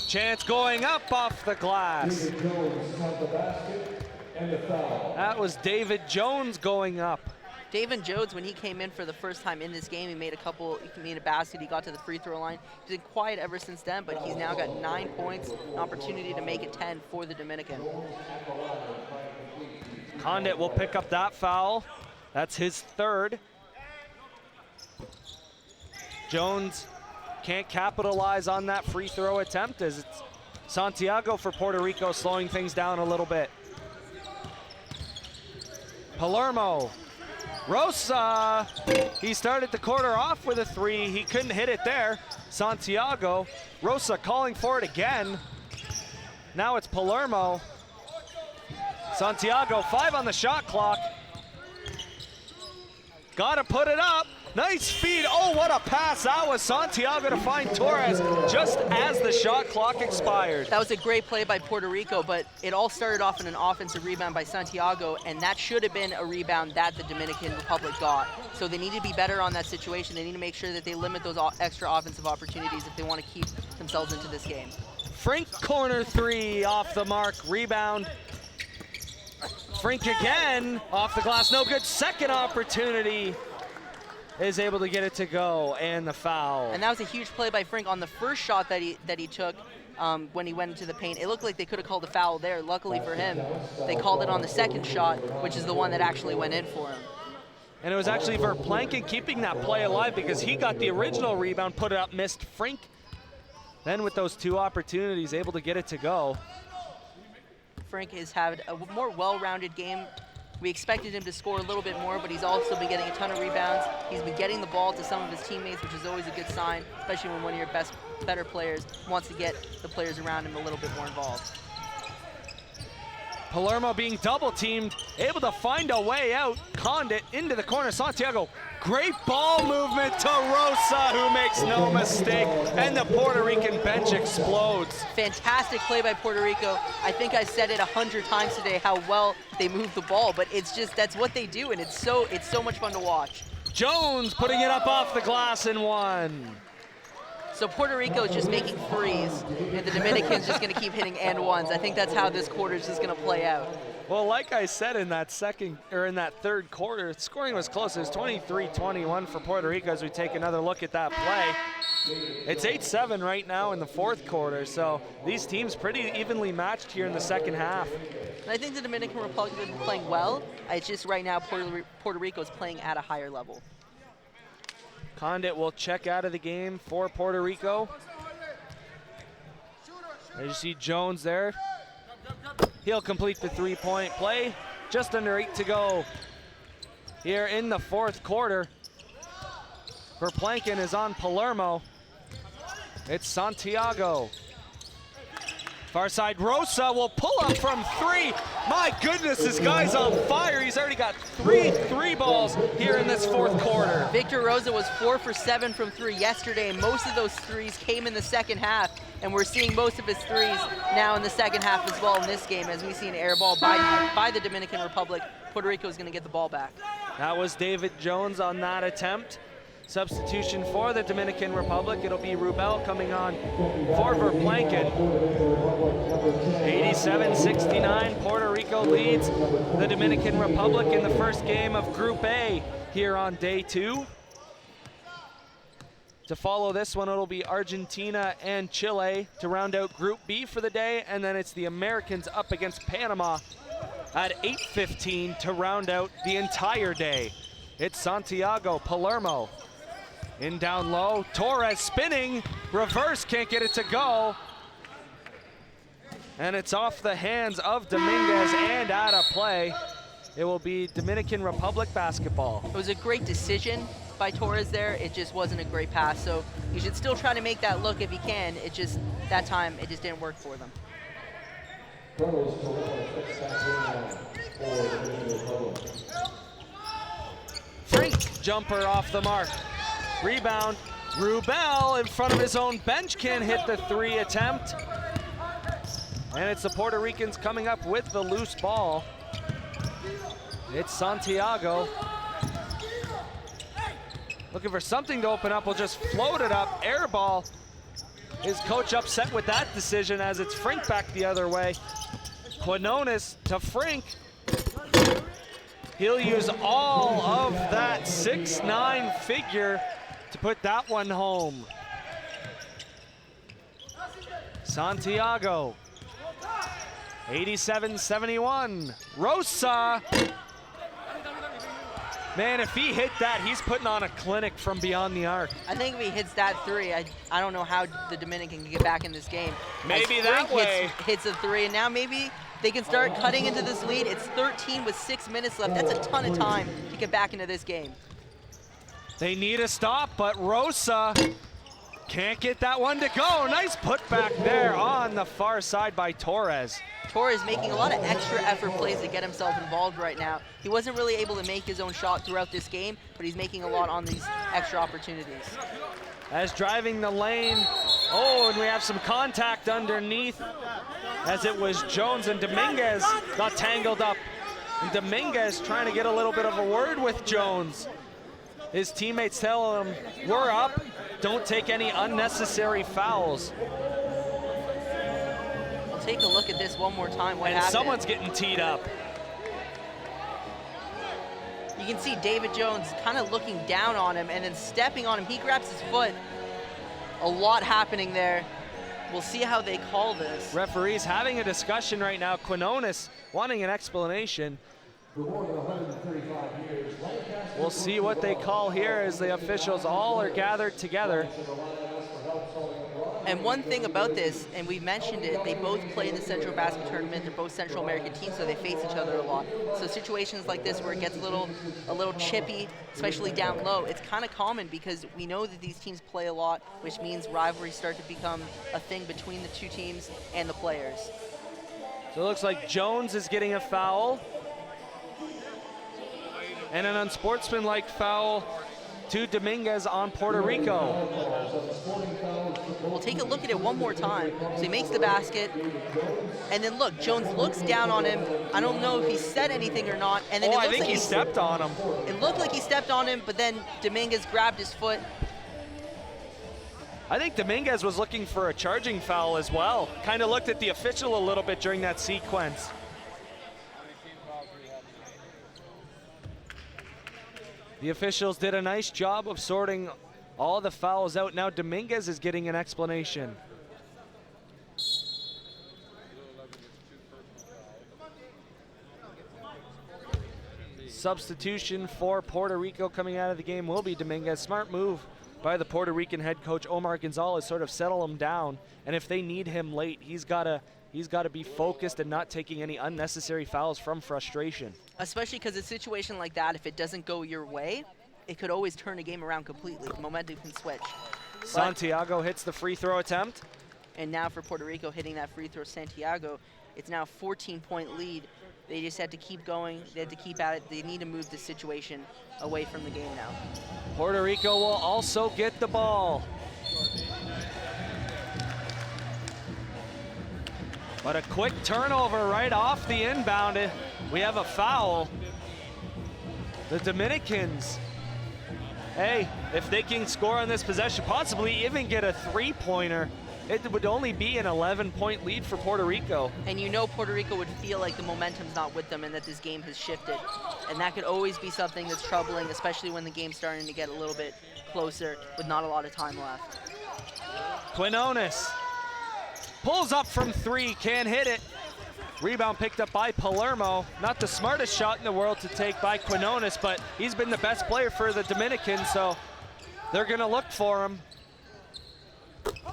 Chance going up off the glass. That was David Jones going up. David Jones, when he came in for the first time in this game, he made a basket, he got to the free throw line. He's been quiet ever since then, but he's now got 9 points, an opportunity to make it 10 for the Dominican. Condit will pick up that foul. That's his 3rd. Jones can't capitalize on that free throw attempt as it's Santiago for Puerto Rico slowing things down a little bit. Palermo. Rosa, he started the quarter off with a 3. He couldn't hit it there. Santiago. Rosa calling for it again. Now it's Palermo. Santiago, 5 on the shot clock. Gotta put it up. Nice feed. Oh, what a pass. That was Santiago to find Torres just as the shot clock expired. That was a great play by Puerto Rico, but it all started off in an offensive rebound by Santiago, and that should have been a rebound that the Dominican Republic got. So they need to be better on that situation. They need to make sure that they limit those extra offensive opportunities if they want to keep themselves into this game. Frink corner 3 off the mark. Rebound. Frink again off the glass. No good. Second opportunity. Is able to get it to go, and the foul. And that was a huge play by Frink on the first shot that he took when he went into the paint. It looked like they could have called the foul there. Luckily for him, they called it on the second shot, which is the one that actually went in for him. And it was actually Verplanken keeping that play alive because he got the original rebound, put it up, missed. Frink then with those 2 opportunities, able to get it to go. Frank has had a more well-rounded game. We expected him to score a little bit more, but he's also been getting a ton of rebounds. He's been getting the ball to some of his teammates, which is always a good sign, especially when one of your better players wants to get the players around him a little bit more involved. Palermo being double teamed, able to find a way out. Condit into the corner. Santiago, great ball movement to Rosa, who makes no mistake, and the Puerto Rican bench explodes. Fantastic play by Puerto Rico. I think I said it 100 times today how well they move the ball, but it's just, that's what they do, and it's so much fun to watch. Jones putting it up off the glass and one. So Puerto Rico is just making threes, and the Dominican's just going to keep hitting and ones. I think that's how this quarter is just going to play out. Well, like I said in that third quarter, scoring was close. It was 23-21 for Puerto Rico as we take another look at that play. It's 8-7 right now in the fourth quarter, so these teams pretty evenly matched here in the second half. And I think the Dominican Republic has been playing well. It's just right now Puerto Rico is playing at a higher level. Condit will check out of the game for Puerto Rico. As you see Jones there. He'll complete the three-point play. Just under 8 to go here in the fourth quarter. Verplanken is on Palermo. It's Santiago. Far side, Rosa will pull up from 3. My goodness, this guy's on fire. He's already got three balls here in this fourth quarter. Victor Rosa was 4 for 7 from 3 yesterday, and most of those threes came in the second half, and we're seeing most of his threes now in the second half as well in this game, as we see an air ball by the Dominican Republic. Puerto Rico is going to get the ball back. That was David Jones on that attempt. Substitution for the Dominican Republic. It'll be Rubel coming on for Verplanken. 87-69, Puerto Rico leads the Dominican Republic in the first game of Group A here on day 2. To follow this one, it'll be Argentina and Chile to round out Group B for the day, and then it's the Americans up against Panama at 8:15 to round out the entire day. It's Santiago, Palermo. In down low, Torres spinning, reverse, can't get it to go. And it's off the hands of Dominguez and out of play. It will be Dominican Republic basketball. It was a great decision by Torres there. It just wasn't a great pass. So you should still try to make that look if you can. It just, that time, it just didn't work for them. Frank jumper off the mark. Rebound, Rubel in front of his own bench, can't hit the 3 attempt. And it's the Puerto Ricans coming up with the loose ball. It's Santiago. Looking for something to open up, will just float it up, air ball. His coach upset with that decision as it's Frank back the other way. Quinones to Frank. He'll use all of that 6'9" figure to put that one home. Santiago, 87-71. Rosa. Man, if he hit that, he's putting on a clinic from beyond the arc. I think if he hits that 3, I don't know how the Dominican can get back in this game. Maybe that way. Hits a 3, and now maybe they can start cutting into this lead. It's 13 with 6 minutes left. That's a ton of time to get back into this game. They need a stop, but Rosa can't get that one to go. Nice putback there on the far side by Torres. Torres making a lot of extra effort plays to get himself involved right now. He wasn't really able to make his own shot throughout this game, but he's making a lot on these extra opportunities. As driving the lane, oh, and we have some contact underneath, as it was Jones and Dominguez got tangled up. And Dominguez trying to get a little bit of a word with Jones. His teammates tell him, we're up, don't take any unnecessary fouls. We'll take a look at this one more time. What happened? Someone's getting teed up. You can see David Jones kind of looking down on him and then stepping on him. He grabs his foot. A lot happening there. We'll see how they call this. Referees having a discussion right now. Quinones wanting an explanation. We'll see what they call here as the officials all are gathered together. And one thing about this, and we mentioned it, they both play in the Central Basket Tournament. They're both Central American teams, so they face each other a lot. So situations like this where it gets a little chippy, especially down low, it's kind of common because we know that these teams play a lot, which means rivalries start to become a thing between the two teams and the players. So it looks like Jones is getting a foul. And an unsportsmanlike foul to Dominguez on Puerto Rico. We'll take a look at it one more time. So he makes the basket, and then look, Jones looks down on him. I don't know if he said anything or not. And then I think he stepped on him. It looked like he stepped on him, but then Dominguez grabbed his foot. I think Dominguez was looking for a charging foul as well. Kind of looked at the official a little bit during that sequence. The officials did a nice job of sorting all the fouls out. Now Dominguez is getting an explanation. Substitution for Puerto Rico coming out of the game will be Dominguez. Smart move by the Puerto Rican head coach Omar Gonzalez, sort of settle him down. And if they need him late, he's got to be focused and not taking any unnecessary fouls from frustration. Especially because a situation like that, if it doesn't go your way, it could always turn a game around completely. Momentum can switch. Santiago hits the free throw attempt. And now for Puerto Rico hitting that free throw, Santiago, it's now a 14-point lead. They just had to keep going. They had to keep at it. They need to move the situation away from the game now. Puerto Rico will also get the ball. But a quick turnover right off the inbound. We have a foul. The Dominicans, hey, if they can score on this possession, possibly even get a three-pointer, it would only be an 11-point lead for Puerto Rico. And you know Puerto Rico would feel like the momentum's not with them and that this game has shifted. And that could always be something that's troubling, especially when the game's starting to get a little bit closer with not a lot of time left. Quinones pulls up from three, can't hit it. Rebound picked up by Palermo. Not the smartest shot in the world to take by Quinones, but he's been the best player for the Dominicans, so they're gonna look for him.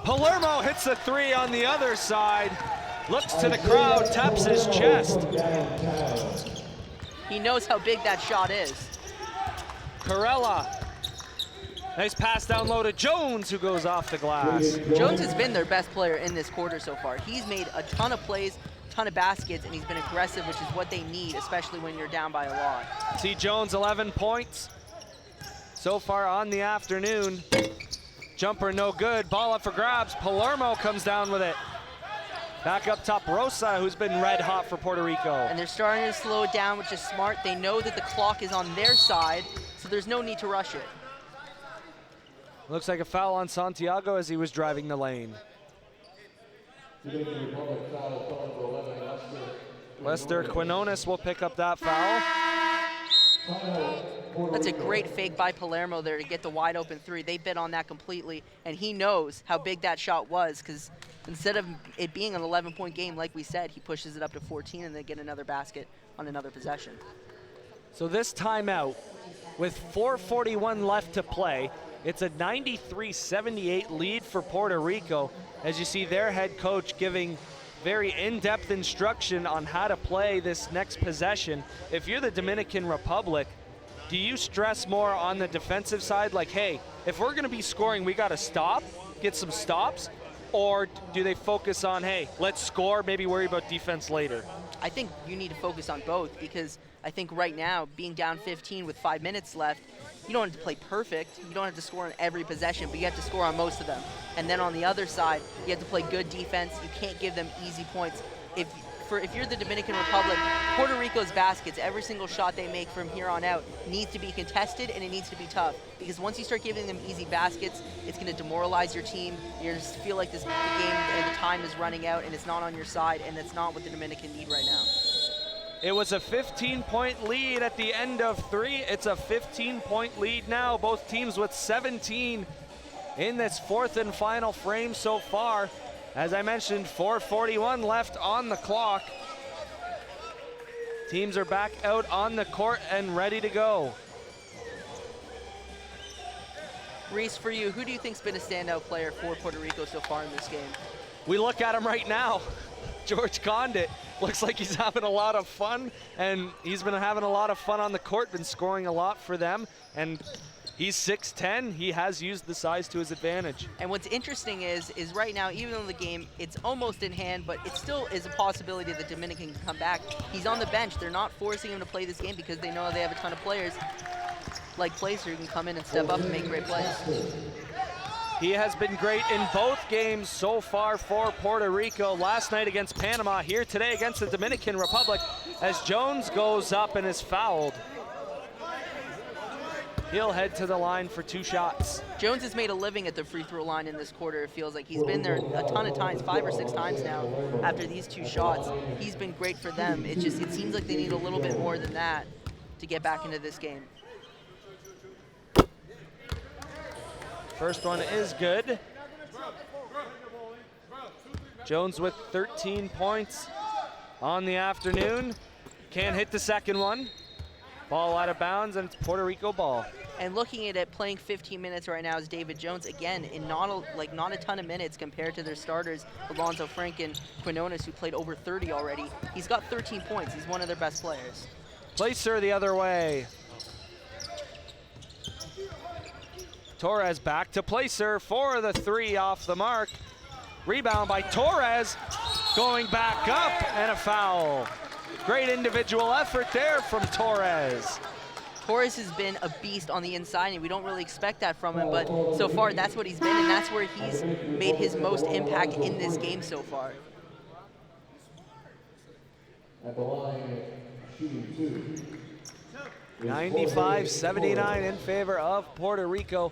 Palermo hits the three on the other side. Looks to the crowd, taps his chest. He knows how big that shot is. Corella. Nice pass down low to Jones, who goes off the glass. Jones has been their best player in this quarter so far. He's made a ton of plays, ton of baskets, and he's been aggressive, which is what they need, especially when you're down by a lot. See Jones, 11 points so far on the afternoon. Jumper no good, ball up for grabs. Palermo comes down with it. Back up top, Rosa, who's been red hot for Puerto Rico. And they're starting to slow it down, which is smart. They know that the clock is on their side, so there's no need to rush it. Looks like a foul on Santiago as he was driving the lane. Lester Quinones will pick up that foul. That's a great fake by Palermo there to get the wide open three. They bid on that completely, and he knows how big that shot was because instead of it being an 11-point game, like we said, he pushes it up to 14 and they get another basket on another possession. So this timeout, with 4:41 left to play, it's a 93-78 lead for Puerto Rico, as you see their head coach giving very in-depth instruction on how to play this next possession. If you're the Dominican Republic, do you stress more on the defensive side, like, hey, if we're gonna be scoring, we gotta stop, get some stops, or do they focus on, hey, let's score, maybe worry about defense later? I think you need to focus on both because I think right now, being down 15 with 5 minutes left, you don't have to play perfect. You don't have to score on every possession, but you have to score on most of them. And then on the other side, you have to play good defense. You can't give them easy points. If you're the Dominican Republic, Puerto Rico's baskets, every single shot they make from here on out needs to be contested and it needs to be tough. Because once you start giving them easy baskets, it's going to demoralize your team. You're just feel like the game and the time is running out and it's not on your side, and that's not what the Dominican need right now. It was a 15-point lead at the end of three. It's a 15-point lead now. Both teams with 17 in this fourth and final frame so far. As I mentioned, 4:41 left on the clock. Teams are back out on the court and ready to go. Reese, for you, who do you think's been a standout player for Puerto Rico so far in this game? We look at him right now. George Condit looks like he's having a lot of fun, and he's been having a lot of fun on the court, been scoring a lot for them, and he's 6'10". He has used the size to his advantage. And what's interesting is right now, even though the game, it's almost in hand, but it still is a possibility that Dominican can come back. He's on the bench. They're not forcing him to play this game because they know they have a ton of players like Placer who can come in and step up and make great plays. He has been great in both games so far for Puerto Rico. Last night against Panama, here today against the Dominican Republic, as Jones goes up and is fouled. He'll head to the line for 2 shots. Jones has made a living at the free throw line in this quarter. It feels like he's been there a ton of times, 5 or 6 times now after these 2 shots. He's been great for them. It seems like they need a little bit more than that to get back into this game. First one is good. Jones with 13 points on the afternoon. Can't hit the second one. Ball out of bounds, and it's Puerto Rico ball. And looking at it, playing 15 minutes right now is David Jones, again, in not a ton of minutes compared to their starters, Alonzo Frank and Quinones, who played over 30 already. He's got 13 points. He's one of their best players. Placer the other way. Torres back to Placer for the 3 off the mark. Rebound by Torres, going back up, and a foul. Great individual effort there from Torres. Torres has been a beast on the inside, and we don't really expect that from him, but so far that's what he's been, and that's where he's made his most impact in this game so far. At the line, shooting 2. 95-79 in favor of Puerto Rico.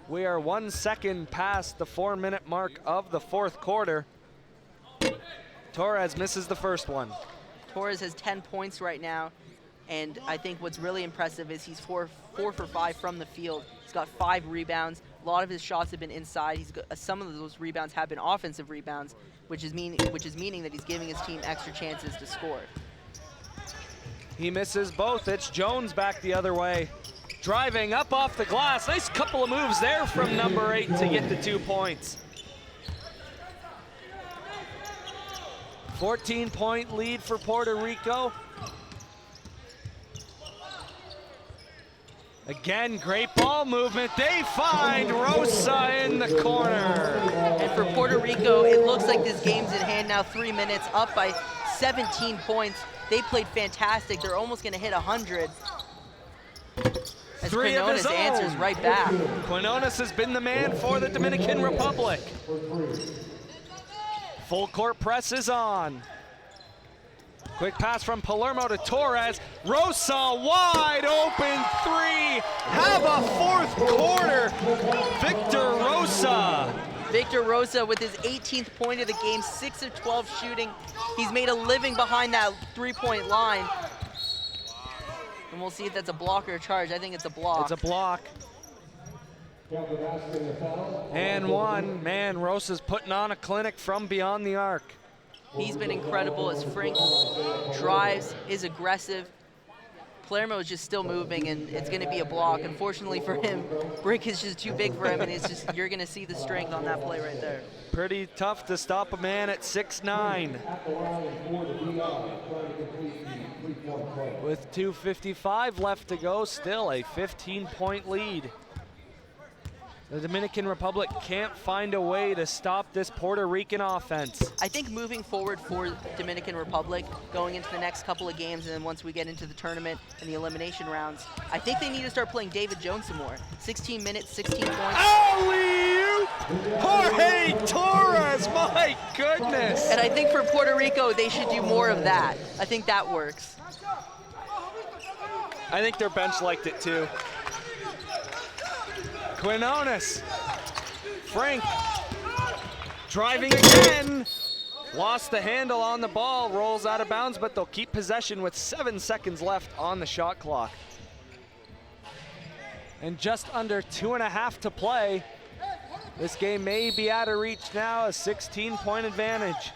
We are 1 second past the 4-minute mark of the 4th quarter. Torres misses the first one. Torres has 10 points right now, and I think what's really impressive is he's 4 for 5 from the field. He's got 5 rebounds. A lot of his shots have been inside. He's got, some of those rebounds have been offensive rebounds, which is meaning that he's giving his team extra chances to score. He misses both. It's Jones back the other way. Driving up off the glass. Nice couple of moves there from number 8 to get the 2 points. 14-point lead for Puerto Rico. Again, great ball movement. They find Rosa in the corner. And for Puerto Rico, it looks like this game's in hand now, 3 minutes, up by 17 points. They played fantastic. They're almost going to hit 100. As Quinones answers right back. Quinones has been the man for the Dominican Republic. Full court press is on. Quick pass from Palermo to Torres. Rosa, wide open 3. Have a 4th quarter. Victor Rosa. Victor Rosa with his 18th point of the game, 6 of 12 shooting. He's made a living behind that 3-point line. And we'll see if that's a block or a charge. I think it's a block. It's a block. And one. Man, Rosa's putting on a clinic from beyond the arc. He's been incredible as Frank drives, is aggressive. Palermo is just still moving, and it's going to be a block. Unfortunately for him, Brick is just too big for him, and it's just, you're going to see the strength on that play right there. Pretty tough to stop a man at 6'9". With 2:55 left to go, still a 15-point lead. The Dominican Republic can't find a way to stop this Puerto Rican offense. I think moving forward for Dominican Republic, going into the next couple of games, and then once we get into the tournament and the elimination rounds, I think they need to start playing David Jones some more. 16 minutes, 16 points. Alley-oop! Jorge Torres, my goodness! And I think for Puerto Rico, they should do more of that. I think that works. I think their bench liked it too. Quinones, Frank, driving again, lost the handle on the ball, rolls out of bounds, but they'll keep possession with 7 seconds left on the shot clock. And just under 2.5 to play. This game may be out of reach now, a 16-point advantage.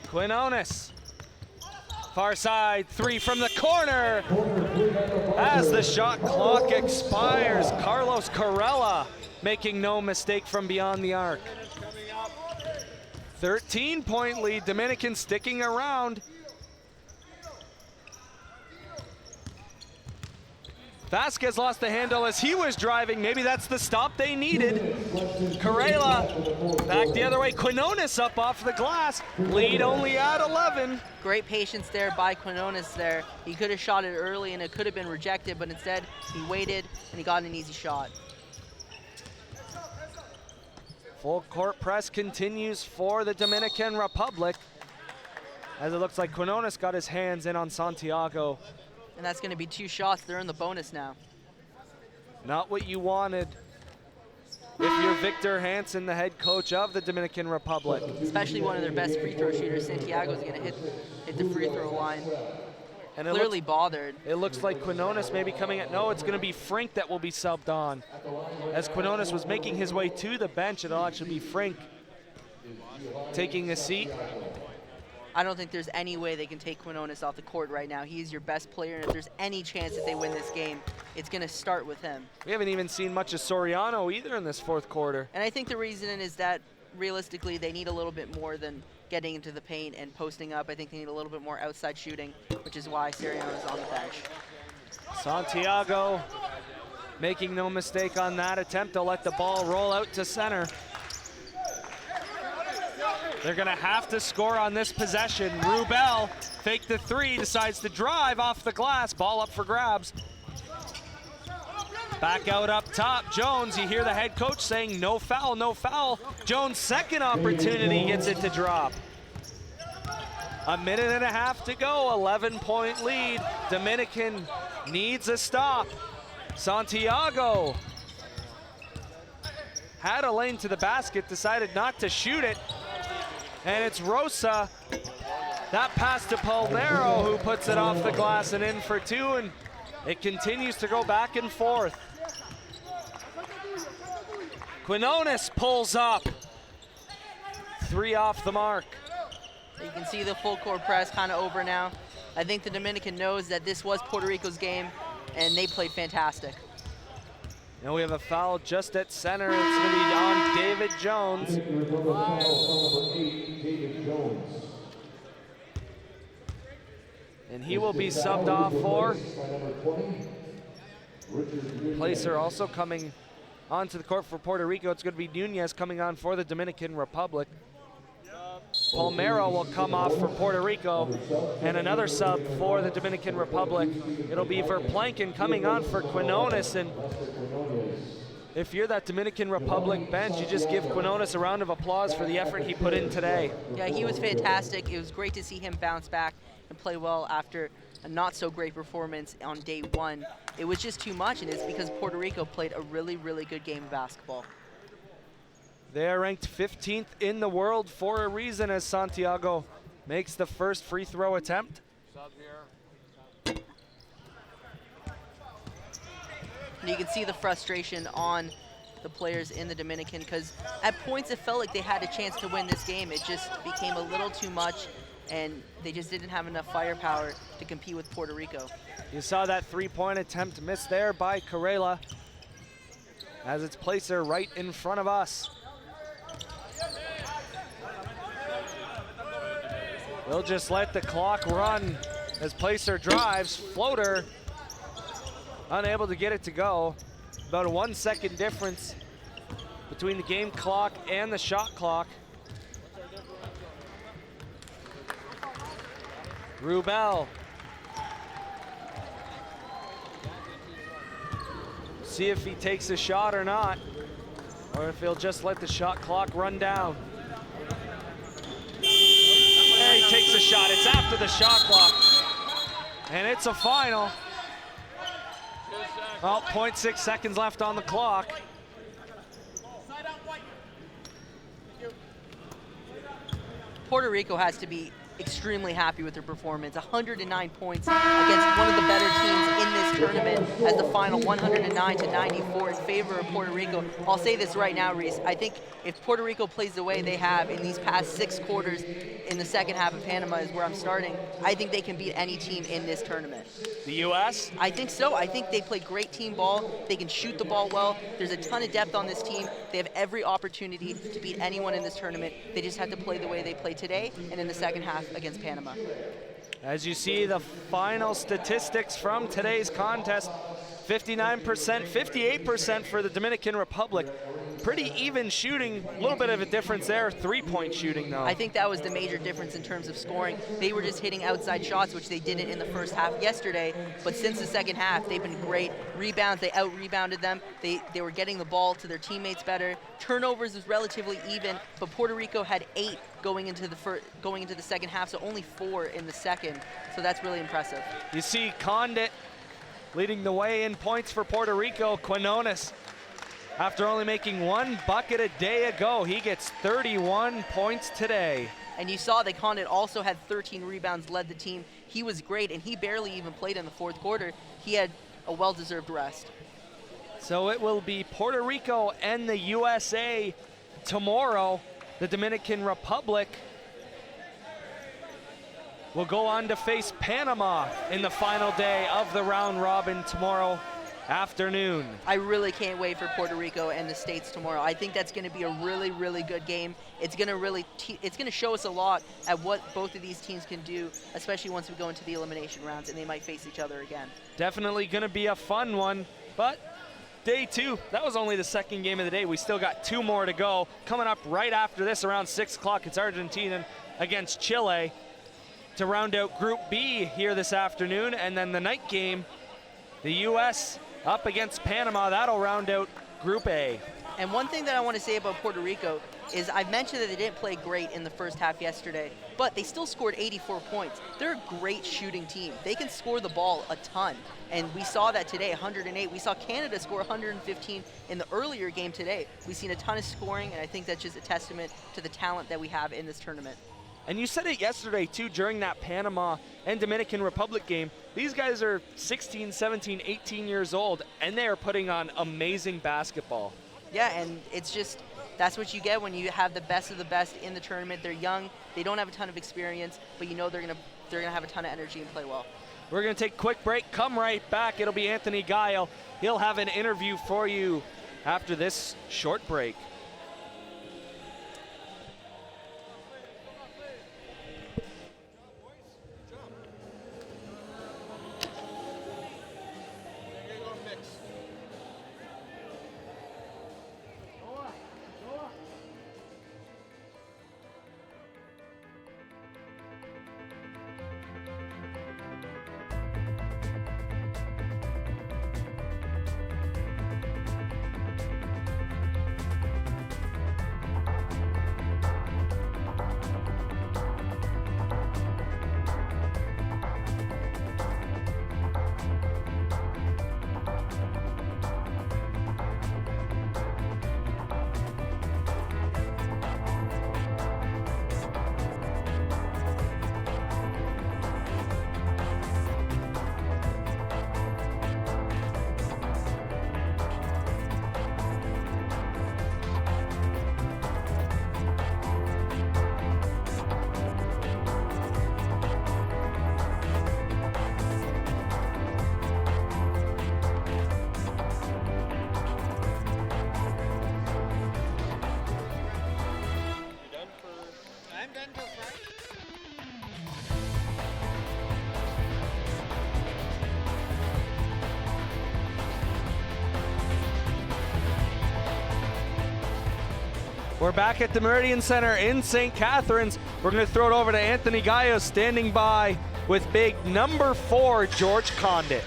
Quinones, Far side, 3 from the corner. As the shot clock expires, Carlos Corella making no mistake from beyond the arc. 13-point lead, Dominican sticking around. Vasquez lost the handle as he was driving. Maybe that's the stop they needed. Corella back the other way. Quinones up off the glass. Lead only at 11. Great patience there by Quinones there. He could have shot it early and it could have been rejected, but instead he waited and he got an easy shot. Full court press continues for the Dominican Republic, as it looks like Quinones got his hands in on Santiago. And that's going to be 2 shots. They're in the bonus now. Not what you wanted if you're Victor Hansen, the head coach of the Dominican Republic. Especially one of their best free throw shooters. Santiago's going to hit the free throw line. And clearly bothered. It looks like Quinones may be coming at, no, it's going to be Frink that will be subbed on. As Quinones was making his way to the bench, it'll actually be Frink taking a seat. I don't think there's any way they can take Quinones off the court right now. He's your best player, and if there's any chance that they win this game, it's going to start with him. We haven't even seen much of Soriano either in this 4th quarter. And I think the reason is that realistically they need a little bit more than getting into the paint and posting up. I think they need a little bit more outside shooting, which is why Soriano is on the bench. Santiago making no mistake on that attempt to let the ball roll out to center. They're gonna have to score on this possession. Rubel, fake the 3, decides to drive off the glass. Ball up for grabs. Back out up top, Jones. You hear the head coach saying no foul, no foul. Jones' second opportunity gets it to drop. 1.5 minutes to go, 11-point lead. Dominican needs a stop. Santiago had a lane to the basket, decided not to shoot it. And it's Rosa, that pass to Palmero, who puts it off the glass and in for 2, and it continues to go back and forth. Quinones pulls up. 3 off the mark. You can see the full court press kind of over now. I think the Dominican knows that this was Puerto Rico's game, and they played fantastic. And we have a foul just at center. It's going to be on David Jones. And he will be subbed off for. Placer also coming onto the court for Puerto Rico. It's going to be Nunez coming on for the Dominican Republic. Palmero will come off for Puerto Rico, and another sub for the Dominican Republic. It'll be Verplanken coming on for Quinones, and if you're that Dominican Republic bench, you just give Quinones a round of applause for the effort he put in today. Yeah, he was fantastic. It was great to see him bounce back and play well after a not so great performance on day 1. It was just too much, and it's because Puerto Rico played a really, really good game of basketball. They are ranked 15th in the world for a reason, as Santiago makes the first free throw attempt. And you can see the frustration on the players in the Dominican, because at points it felt like they had a chance to win this game. It just became a little too much, and they just didn't have enough firepower to compete with Puerto Rico. You saw that 3-point attempt missed there by Corella, as it's Placer right in front of us. We'll just let the clock run as Placer drives. Floater, unable to get it to go. About a 1 second difference between the game clock and the shot clock. Rubel. See if he takes a shot or not, or if he'll just let the shot clock run down. There he takes a shot. It's after the shot clock. And it's a final. Well, 0.6 seconds left on the clock. Puerto Rico has to be extremely happy with their performance. 109 points against one of the better teams in this tournament as the final 109-94 in favor of Puerto Rico. I'll say this right now, Reese. I think if Puerto Rico plays the way they have in these past 6 quarters in the second half of Panama is where I'm starting, I think they can beat any team in this tournament. The U.S.? I think so. I think they play great team ball. They can shoot the ball well. There's a ton of depth on this team. They have every opportunity to beat anyone in this tournament. They just have to play the way they play today and in the second half against Panama. As you see the final statistics from today's contest, 59%, 58% for the Dominican Republic. Pretty even shooting, a little bit of a difference there, 3-point shooting though. I think that was the major difference in terms of scoring. They were just hitting outside shots, which they didn't in the first half yesterday, but since the second half, they've been great. Rebounds, they out-rebounded them. They were getting the ball to their teammates better. Turnovers was relatively even, but Puerto Rico had 8 going into the second half, so only 4 in the second, so that's really impressive. You see Condit leading the way in points for Puerto Rico. Quinones, after only making 1 bucket a day ago, he gets 31 points today. And you saw that Condit also had 13 rebounds, led the team. He was great, and he barely even played in the fourth quarter. He had a well-deserved rest. So it will be Puerto Rico and the USA tomorrow. The Dominican Republic will go on to face Panama in the final day of the round robin tomorrow afternoon. I really can't wait for Puerto Rico and the States tomorrow. I think that's going to be a really, really good game. It's going to show us a lot at what both of these teams can do, especially once we go into the elimination rounds and they might face each other again. Definitely going to be a fun one, but day 2, that was only the second game of the day. We still got 2 more to go. Coming up right after this around 6 o'clock, it's Argentina against Chile to round out Group B here this afternoon, and then the night game, the U.S. up against Panama. That'll round out Group A. And one thing that I want to say about Puerto Rico is I've mentioned that they didn't play great in the first half yesterday, but they still scored 84 points. They're a great shooting team. They can score the ball a ton, and we saw that today, 108. We saw Canada score 115 in the earlier game today. We've seen a ton of scoring, and I think that's just a testament to the talent that we have in this tournament. And you said it yesterday, too, during that Panama and Dominican Republic game. These guys are 16, 17, 18 years old, and they are putting on amazing basketball. Yeah, and it's just, that's what you get when you have the best of the best in the tournament. They're young, they don't have a ton of experience, but you know they're gonna have a ton of energy and play well. We're gonna take a quick break, come right back. It'll be Anthony Guile. He'll have an interview for you after this short break. We're back at the Meridian Center in St. Catharines. We're going to throw it over to Anthony Gallo standing by with big number 4, George Condit.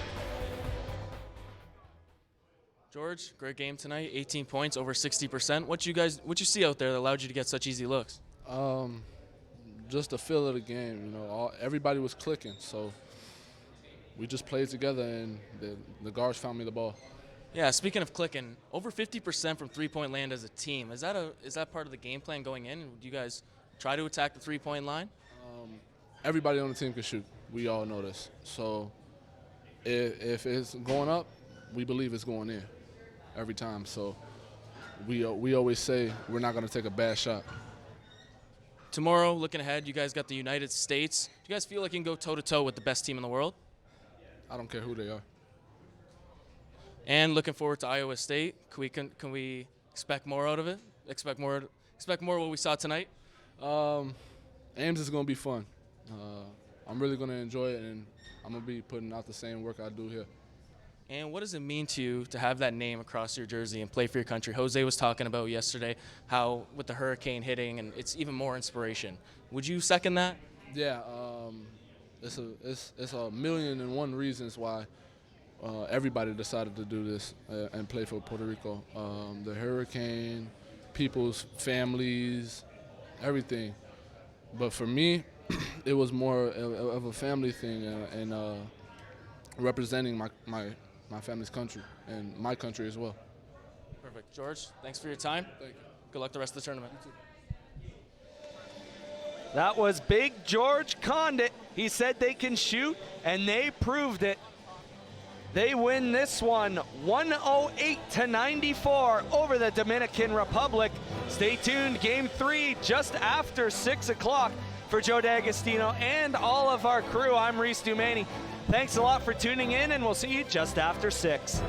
George, great game tonight. 18 points, over 60%. What you see out there that allowed you to get such easy looks? Just the feel of the game. You know, everybody was clicking, so we just played together, and the guards found me the ball. Yeah, speaking of clicking, over 50% from three-point land as a team. Is that part of the game plan going in? Do you guys try to attack the three-point line? everybody on the team can shoot. We all know this. So if it's going up, we believe it's going in every time. So we always say we're not going to take a bad shot. Tomorrow, looking ahead, you guys got the United States. Do you guys feel like you can go toe-to-toe with the best team in the world? I don't care who they are. And looking forward to Iowa State. Can we expect more out of it? Expect more what we saw tonight? Ames is going to be fun. I'm really going to enjoy it, and I'm going to be putting out the same work I do here. And what does it mean to you to have that name across your jersey and play for your country? Jose was talking about yesterday how with the hurricane hitting, and it's even more inspiration. Would you second that? Yeah, it's a million and one reasons why everybody decided to do this and play for Puerto Rico. The hurricane, people's families, everything. But for me, it was more of a family thing and representing my family's country and my country as well. Perfect. George, thanks for your time. Thank you. Good luck the rest of the tournament. That was Big George Condit. He said they can shoot, and they proved it. They win this one 108-94 over the Dominican Republic. Stay tuned, Game 3 just after 6 o'clock. For Joe D'Agostino and all of our crew, I'm Reese Dumani. Thanks a lot for tuning in, and we'll see you just after 6.